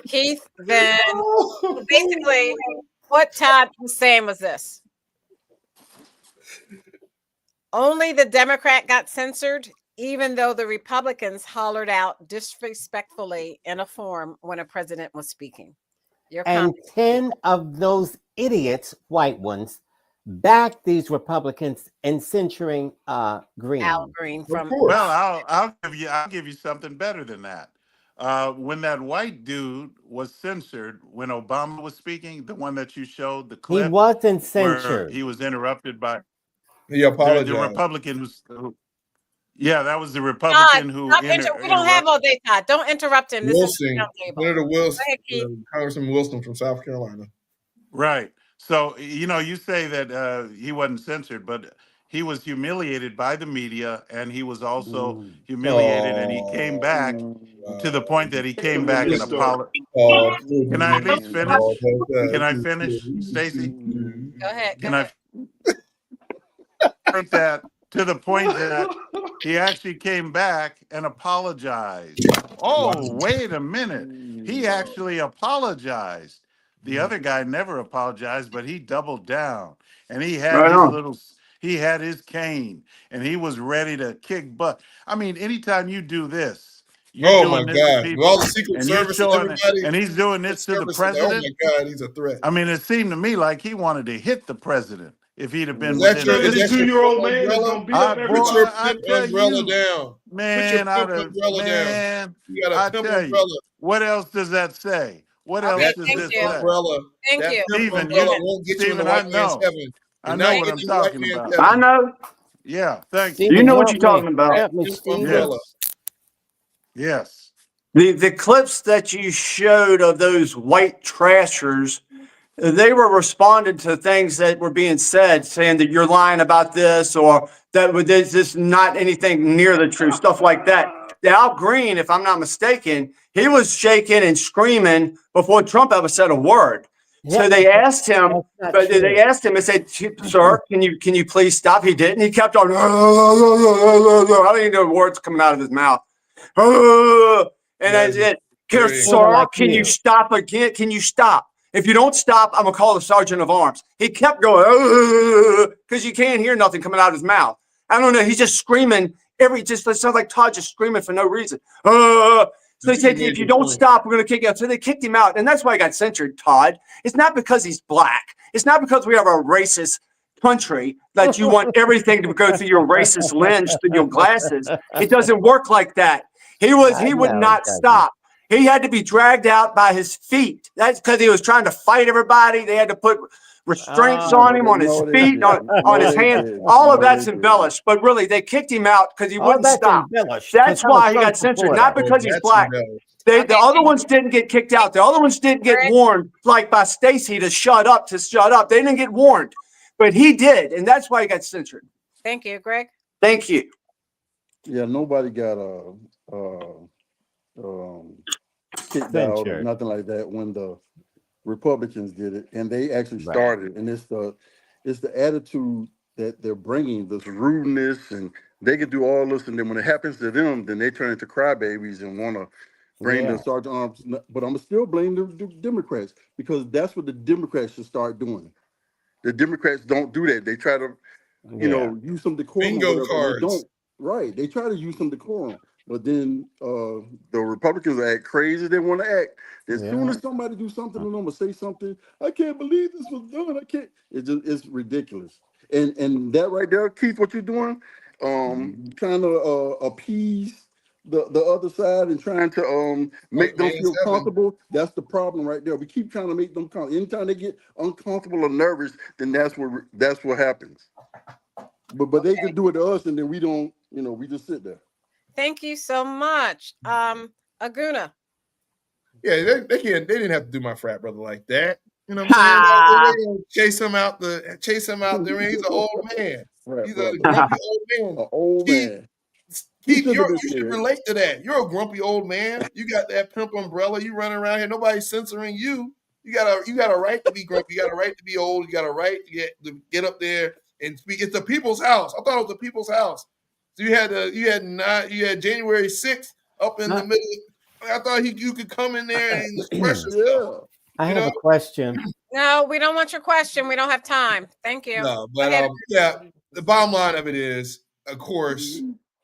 Keith, then basically what Todd was saying was this. Only the Democrat got censored, even though the Republicans hollered out disrespectfully in a forum when a president was speaking. And 10 of those idiots, white ones, backed these Republicans in censuring Green. Al Green from Well, I'll give you something better than that. When that white dude was censored when Obama was speaking, the one that you showed, the clip, He wasn't where censored. he was interrupted by He apologized. the Republican who yeah, that was the Republican who we don't have all day, Todd. Don't interrupt him. This Wilson, is Senator Wilson, Go ahead, Keith. Congressman Wilson from South Carolina. Right. So, you say that he wasn't censored, but he was humiliated by the media, and he was also humiliated, and he came back to the point that he came back and apologized. Can I at least finish? Can I finish, Stacey? Go ahead. Can I think that to the point that he actually came back and apologized? Oh, wait a minute. He actually apologized. The other guy never apologized, but he doubled down, and he had he had his cane, and he was ready to kick butt. I mean, anytime you do this, you're doing this to people, all the Secret and Service you're showing and everybody, and he's doing this to the president. Oh my God, he's a threat. I mean, it seemed to me like he wanted to hit the president if he'd have been Is that within your, a is that distance. your man is gonna beat up everybody. Put your I pimp tell umbrella you, down. Man, Put your pimp umbrella down. You got a I pimp tell you, umbrella. what else does that say? What else That does pimp this say? umbrella. Thank that you. pimp Stephen, umbrella won't get you in the Stephen, I white man's know. heaven. I You're know not what getting I'm in the white talking man's about. heaven. I know. Yeah, thank you. You know what you're talking about. That pimp umbrella. Yes. The clips that you showed of those white trashers, they were responding to things that were being said, saying that you're lying about this, or that this is not anything near the truth, stuff like that. Al Green, if I'm not mistaken, he was shaking and screaming before Trump ever said a word. So they asked him, and said, "Sir, can you please stop?" He didn't. He kept on. I don't even know the words coming out of his mouth. And I said, "Sir, can you stop again? Can you stop? If you don't stop, I'm gonna call the sergeant of arms." He kept going because you can't hear nothing coming out of his mouth. I don't know. He's just screaming it sounds like Todd just screaming for no reason. So they said, "If you don't stop, we're gonna kick you out." So they kicked him out, and that's why he got censored. Todd, it's not because he's black. It's not because we have a racist country that you want everything to go through your racist lens through your glasses. It doesn't work like that. He would not stop. He had to be dragged out by his feet. That's because he was trying to fight everybody. They had to put restraints on him, on his feet, on his hands. All of that's embellished, but really they kicked him out because he wouldn't stop. That's why he got censored, not because he's black. The other ones didn't get kicked out. The other ones didn't get warned, like by Stacey, to shut up. They didn't get warned, but he did, and that's why he got censored. Thank you, Greg. Thank you. Yeah, nobody got kicked out or nothing like that when the Republicans did it, and they actually started. And it's the attitude that they're bringing, this rudeness, and they can do all this, and then when it happens to them, then they turn into crybabies and want to bring the sergeant arms. But I'm still blame the Democrats, because that's what the Democrats should start doing. The Democrats don't do that. They try to, use some decorum. Bingo or whatever. cards. They don't. Right. They try to use some decorum, but then the Republicans act crazy. They want to act. As soon as somebody do something to them or say something, I can't believe this was done. I can't. It's ridiculous. And that right there, Keith, what you're doing, trying to appease the other side and trying to make them feel comfortable. That's the problem right there. We keep trying to make them comfortable. Anytime they get uncomfortable or nervous, then that's what happens. But they can do it to us, and then we don't. We just sit there. Thank you so much, Aguna. Yeah, they didn't have to do my frat brother like that. You know what I'm saying? They gonna chase him out there. I mean, he's an old man. He's a grumpy old man. An old man. Keith, you should relate to that. You're a grumpy old man. You got that pimp umbrella. You running around here. Nobody's censoring you. You got a right to be grumpy. You got a right to be old. You got a right to get up there and speak. It's the people's house. I thought it was the people's house. So you had January 6th up in the middle. I thought you could come in there and express yourself. I have a question. No, we don't want your question. We don't have time. Thank you. No, but the bottom line of it is, of course,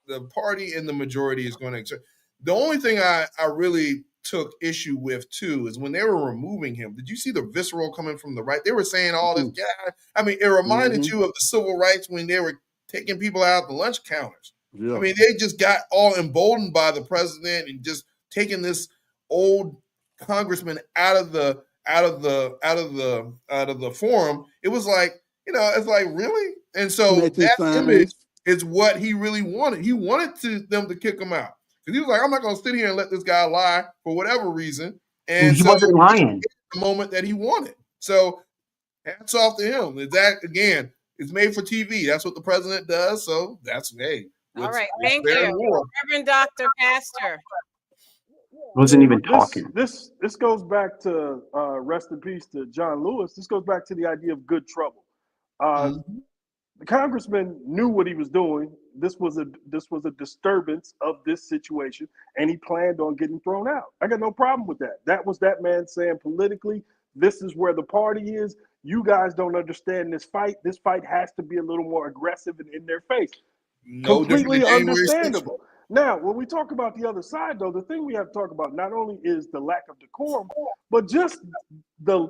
the party in the majority is going to. The only thing I really took issue with too is when they were removing him. Did you see the visceral coming from the right? They were saying all this. Yeah, I mean, it reminded you of the civil rights when they were taking people out at the lunch counters. Yeah. I mean, they just got all emboldened by the president and just taking this old congressman out of the forum. It was like, it's like, really? And so that image is what he really wanted. He wanted them to kick him out. Because he was like, I'm not going to sit here and let this guy lie for whatever reason. And he wasn't lying. The moment that he wanted. So hats off to him. That, again, it's made for TV. That's what the president does. So that's, hey. All right. Thank you. Reverend Dr. Pastor. Wasn't even talking. This goes back to rest in peace to John Lewis. This goes back to the idea of good trouble. The congressman knew what he was doing. This was a disturbance of this situation, and he planned on getting thrown out. I got no problem with that. That was that man saying politically, this is where the party is. You guys don't understand this fight. This fight has to be a little more aggressive and in their face. Completely understandable. Now, when we talk about the other side, though, the thing we have to talk about not only is the lack of decorum, but just the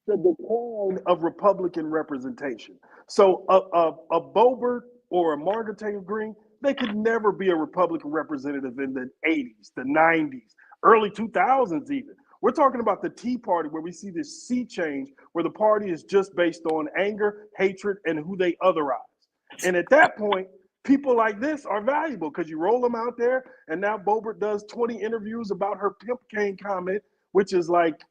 decline of Republican representation. So a Boebert or a Margaret Taylor Greene, they could never be a Republican representative in the 80s, the 90s, early 2000s even. We're talking about the Tea Party, where we see this sea change, where the party is just based on anger, hatred, and who they otherize. And at that point, people like this are valuable because you roll them out there, and now Boebert does 20 interviews about her pimp cane comment, which is like,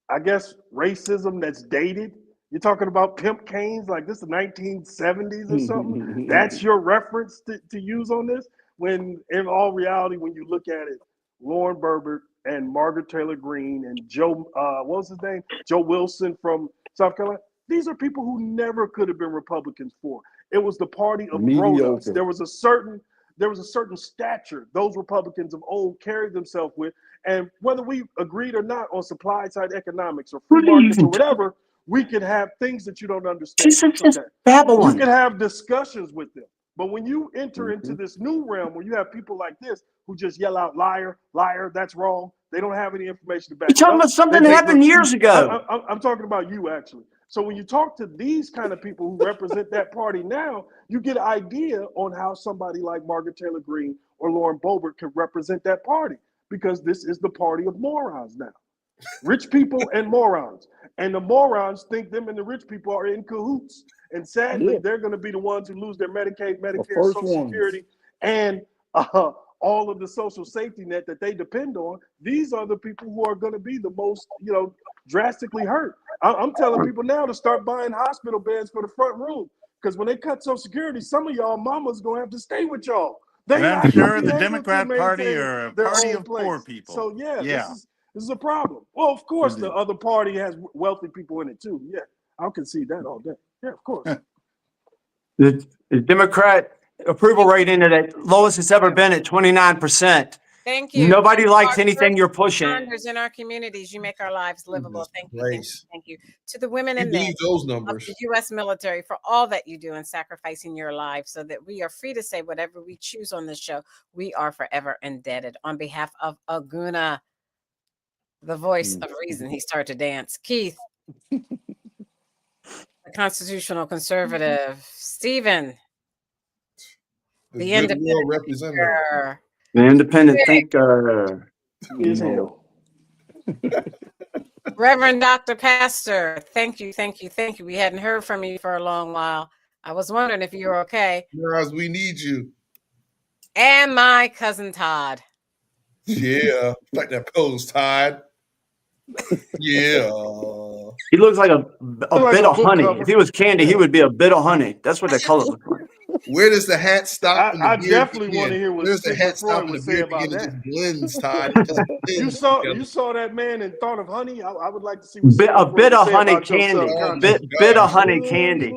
I guess, racism that's dated. You're talking about pimp canes like this is the 1970s or something. That's your reference to use on this? When in all reality, when you look at it, Lauren Boebert and Margaret Taylor Greene and Joe, what was his name? Joe Wilson from South Carolina. These are people who never could have been Republicans for. It was the party of grown-ups. There was a certain stature those Republicans of old carried themselves with. And whether we agreed or not on supply side economics or free markets or whatever, we could have things that you don't understand. Babylon. You can have discussions with them. But when you enter into this new realm where you have people like this who just yell out liar, liar, that's wrong. They don't have any information to back it up. You're talking about something that happened years ago. I'm talking about you, actually. So when you talk to these kind of people who represent that party now, you get an idea on how somebody like Margaret Taylor Greene or Lauren Boebert could represent that party, because this is the party of morons now. Rich people and morons. And the morons think them and the rich people are in cahoots. And sadly, they're going to be the ones who lose their Medicaid, Medicare, Social Security, and all of the social safety net that they depend on. These are the people who are going to be the most, drastically hurt. I'm telling people now to start buying hospital beds for the front room, because when they cut Social Security, some of y'all mamas going to have to stay with y'all. And I'm not sure be the able Democrat to Party maintain are a their party own of place. poor people. So yeah, Yeah. this is a problem. Well, of course, the Indeed. other party has wealthy people in it too. Yeah, I'll concede that all day. Yeah, of course. The Democrat approval rating at its lowest it's ever been at 29%. Thank you. Nobody You likes are anything first you're pushing. responders in our communities. You make our lives livable. Thank you. Thank you. Christ. Thank you. To the women You and men believe those of numbers? the U.S. military for all that you do in sacrificing your lives so that we are free to say whatever we choose on this show. We are forever indebted. On behalf of Aguna, the voice of reason, he started to dance. Keith, the constitutional conservative. Stephen, the Goodwill independent representative. thinker. The independent thinker. Is hell. Reverend Dr. Pastor, thank you, thank you, thank you. We hadn't heard from you for a long while. I was wondering if you were okay. Whereas we need you. And my cousin Todd. Yeah, like that pose, Todd. Yeah. He looks like a like bit a of book honey. cover. If he was candy, he would be a bit of honey. That's what that color looks like. Where does the hat stop and the I beard definitely begin? want to hear what Where's the Sigmund hat stop Freud and would the say beard about begin? It that. just blends, Todd. It just blends You together. saw that man and thought of honey. I would like to see what A Sigmund Freud bit would of say honey about your candy. subconscious. Bit of honey candy.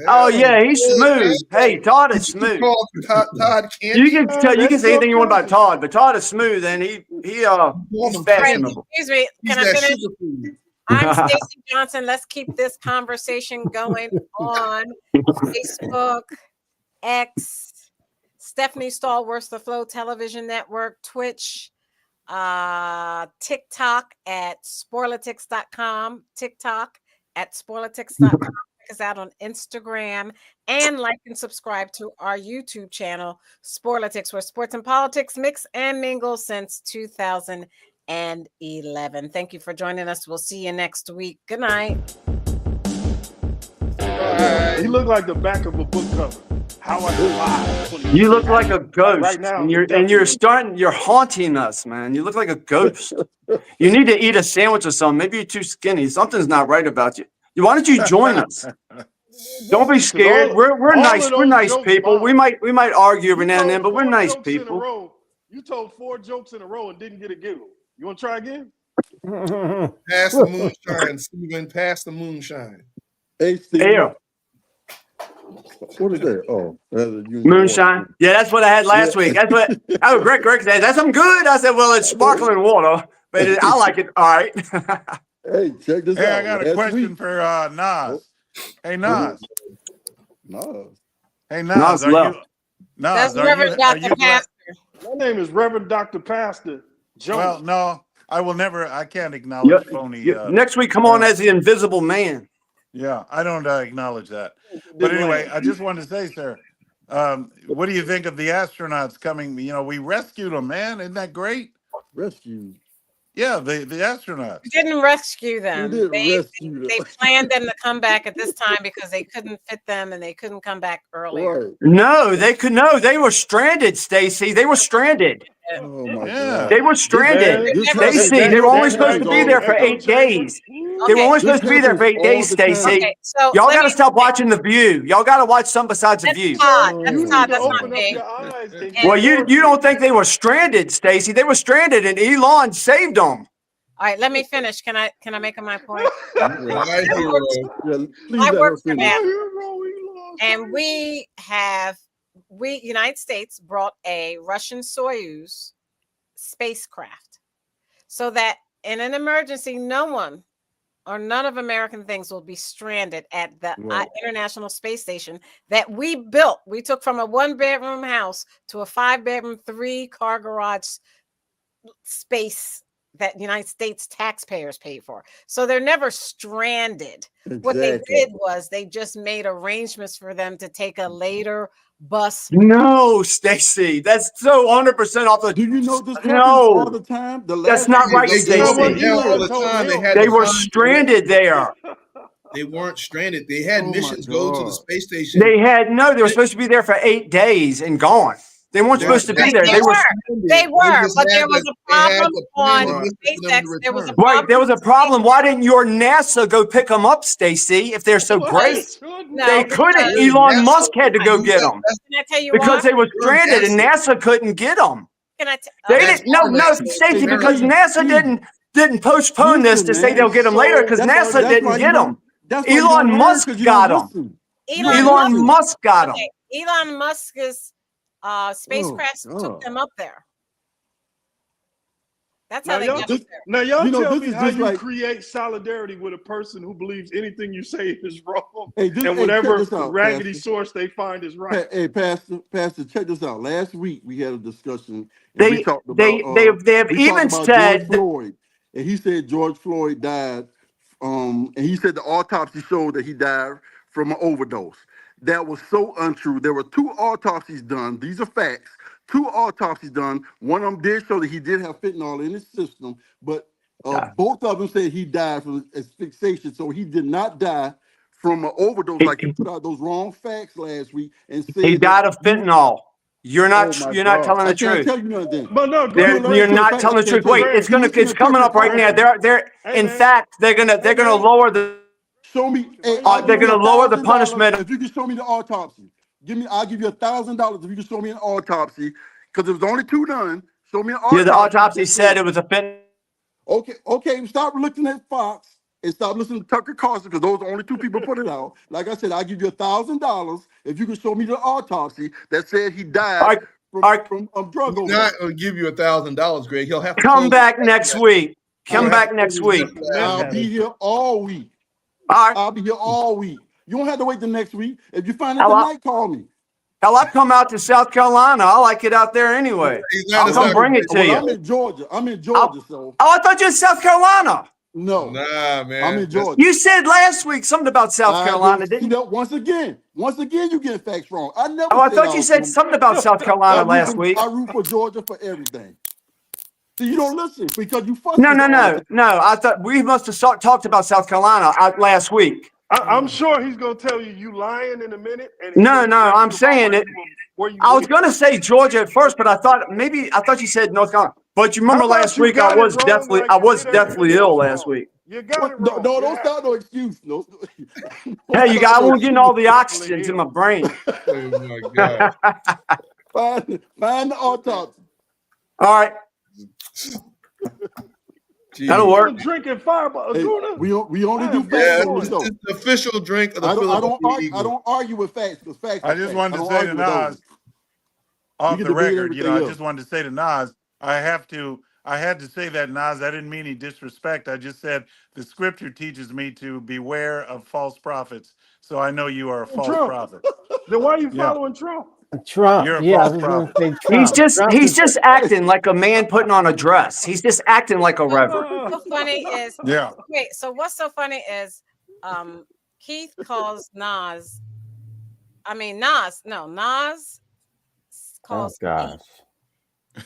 Oh yeah, he's smooth. Hey, Todd is smooth. Todd You can tell you can That's say anything you want about subconscious. Todd, but Todd is smooth and he's All right, fashionable. excuse me. He's Can I that finish? superfood. I'm Stacey Johnson. Let's keep this conversation going on Facebook, X, Stephanie Stallworth, the Flow Television Network, Twitch, TikTok at spoilertix.com, TikTok at spoilertix.com. Check us out on Instagram and like and subscribe to our YouTube channel, Spoilertix, where sports and politics mix and mingle since 2011. Thank you for joining us. We'll see you next week. Good night. He looked like the back of a book cover. How I Survived. You look like a ghost. Right now, and you're haunting us, man. You look like a ghost. You need to eat a sandwich or something. Maybe you're too skinny. Something's not right about you. Why don't you join us? Don't be scared. We're nice. We're nice people. We might argue every now and then, but we're nice people. You told 4 jokes in a row and didn't get a giggle. You want to try again? Pass the moonshine, Stephen. Pass the moonshine. Hey, Steve. Air. What is that? Oh, Moonshine. Yeah, that's what I had last week. That's what Greg said. That's something good. I said, well, it's sparkling water, but I like it. All right. Hey, check this out. I got a question for Nas. Hey, Nas. Hey, Nas. Nas left. That's Reverend Dr. Pastor. My name is Reverend Dr. Pastor Jones. Well, no, I will never. I can't acknowledge phony. Next week, come on as the Invisible Man. Yeah, I don't acknowledge that. But anyway, I just wanted to say, sir, what do you think of the astronauts coming? You know, we rescued them, man. Isn't that great? Rescued. Yeah, the astronauts. We didn't rescue them. We didn't rescue them. They planned them to come back at this time because they couldn't fit them and they couldn't come back earlier. Right. No, they could. No, they were stranded, Stacy. They were stranded. Oh my God. They were stranded. Stacy, they were only supposed to be there for 8 days. They were only supposed to be there for 8 days, Stacy. Okay, so Y'all got to stop watching The View. Y'all got to watch something besides The View. That's Todd. That's not me. Well, you don't think they were stranded, Stacy? They were stranded, and Elon saved them. All right, let me finish. Can I make my point? Yeah, I work for NASA, and United States brought a Russian Soyuz spacecraft so that in an emergency, none of American things will be stranded at the International Space Station that we built. We took from a 1-bedroom house to a 5-bedroom, 3-car garage space that United States taxpayers paid for. So they're never stranded. Exactly. What they did was they just made arrangements for them to take a later bus. No, Stacy, that's so 100% off the. Do you know this happens all the time? That's not right, Stacy. They were stranded there. They weren't stranded. They had missions go to the space station. They were supposed to be there for 8 days and gone. They weren't supposed to be there. They were, but there was a problem on SpaceX. There was a problem. Right, there was a problem. Why didn't your NASA go pick them up, Stacy? If they're so great, they couldn't. Elon Musk had to go get them Can I tell you because why? they were stranded, and NASA couldn't get them. Can I They didn't. No, Stacy, because NASA didn't postpone this to say they'll get them later because NASA didn't get them. Elon Musk got them. Elon Musk got them. Elon Musk's spacecraft took them up there. That's how they got up there. Now y'all tell me how you create solidarity with a person who believes anything you say is wrong, and whatever raggedy source they find is right. Hey, Pastor, check this out. Last week we had a discussion. They have even said George Floyd, and he said George Floyd died. And he said the autopsy showed that he died from an overdose. That was so untrue. There were 2 autopsies done. These are facts. 2 autopsies done. One of them did show that he did have fentanyl in his system, but both of them said he died from asphyxiation. So he did not die from an overdose. Like you put out those wrong facts last week and said he died of fentanyl. You're not telling the truth. I can't tell you nothing. But no, you're not telling the truth. Wait, it's coming up right now. They're in fact they're gonna lower the. Show me. They're gonna lower the punishment. If you can show me the autopsy, I'll give you $1,000 if you can show me an autopsy, because there was only 2 done. Show me an autopsy. Yeah, the autopsy said it was a fentanyl. Okay. Stop looking at Fox and stop listening to Tucker Carlson, because those are the only 2 people put it out. Like I said, I'll give you $1,000 if you can show me the autopsy that said he died from drug overdose. Not gonna give you $1,000, Greg. He'll have to come back next week. Come back next week. I'll be here all week. I'll be here all week. You don't have to wait till next week. If you find it tonight, call me. Hell, I come out to South Carolina. I like it out there anyway. I'll come bring it to you. I'm in Georgia. So. Oh, I thought you were in South Carolina. No. Nah, man. I'm in Georgia. You said last week something about South Carolina, didn't you? Once again, you get facts wrong. I thought you said something about South Carolina last week. I root for Georgia for everything. See, you don't listen because you fuck. No. I thought we must have talked about South Carolina last week. I'm sure he's gonna tell you lying in a minute. And no, I'm saying it. I was gonna say Georgia at first, but I thought you said North Carolina. But you remember last week I was definitely ill last week. You got it wrong. No, don't start no excuse. No. Hey, I won't get all the oxygen to my brain. Oh my God. Find the autopsy. All right. That'll work. Drinking Fireball. Hey, we only do facts on the show. It's the official drink of the I don't argue with facts because facts. I just wanted to say to Nas, off the record, I just wanted to say to Nas, I had to say that, Nas. I didn't mean any disrespect. I just said the scripture teaches me to beware of false prophets. So I know you are a false prophet. Then why are you following Trump? Trump. You're a Yeah, false prophet. He's just acting like a man putting on a dress. He's just acting like a reverend. What's so funny is so what's so funny is Keith calls Nas calls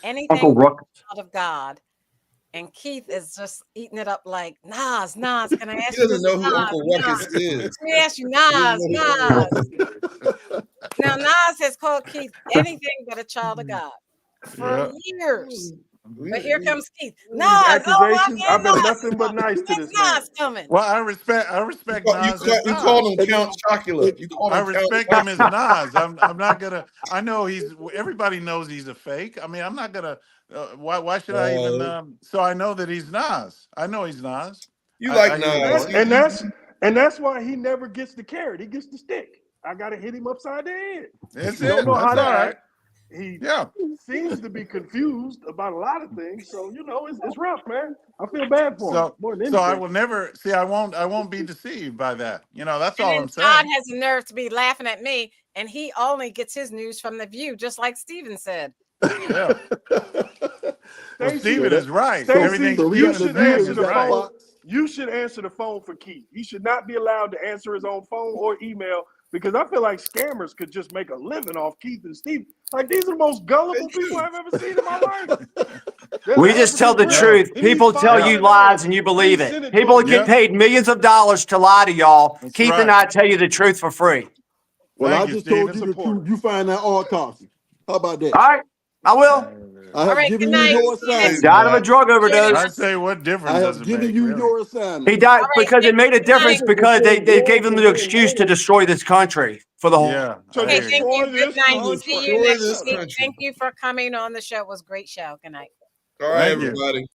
anything Uncle Rook out of God. And Keith is just eating it up like, Nas, can I ask you? He doesn't know who Uncle Ruckus is. Let me ask you, Nas. Now, Nas has called Keith anything but a child of God for years. But here comes Keith. Nas, accusations. I've been nothing but nice to this man. Nas coming. Well, I respect Nas. You called him Count Chocula. I respect him as Nas. I'm not gonna. I know everybody knows he's a fake. I mean, I'm not gonna. Why should I even? So I know that he's Nas. I know he's Nas. You like Nas, and that's why he never gets the carrot. He gets the stick. I gotta hit him upside the head. That's Don't know how to act. He seems to be confused about a lot of things. So it's rough, man. I feel bad for him. More than anything. I will never see. I won't be deceived by that. That's all I'm saying. Todd has the nerve to be laughing at me, and he only gets his news from The View, just like Steven said. Yeah. Well, Steven is right. Stacey, Everything you should answer the right. phone. You should answer the phone for Keith. He should not be allowed to answer his own phone or email, because I feel like scammers could just make a living off Keith and Steve. Like, these are the most gullible people I've ever seen in my life. We just tell the truth. People tell you lies and you believe it. People get paid millions of dollars to lie to y'all. That's Keith right. and I tell you the truth for free. Well, Thank I just you, told you the truth. You find that autopsy. How about that? All right, I will. I have given you your assignment. Died of a drug overdose. I say, what difference I does have it given make? you Really? your assignment. He died because it made a difference because they gave them the excuse to destroy this country for the whole. Yeah. To Okay, thank you. destroy Good this night. country. See you Destroy next this week. country. Thank you for coming on the show. It was a great show. Good night. All right, Thank you. everybody.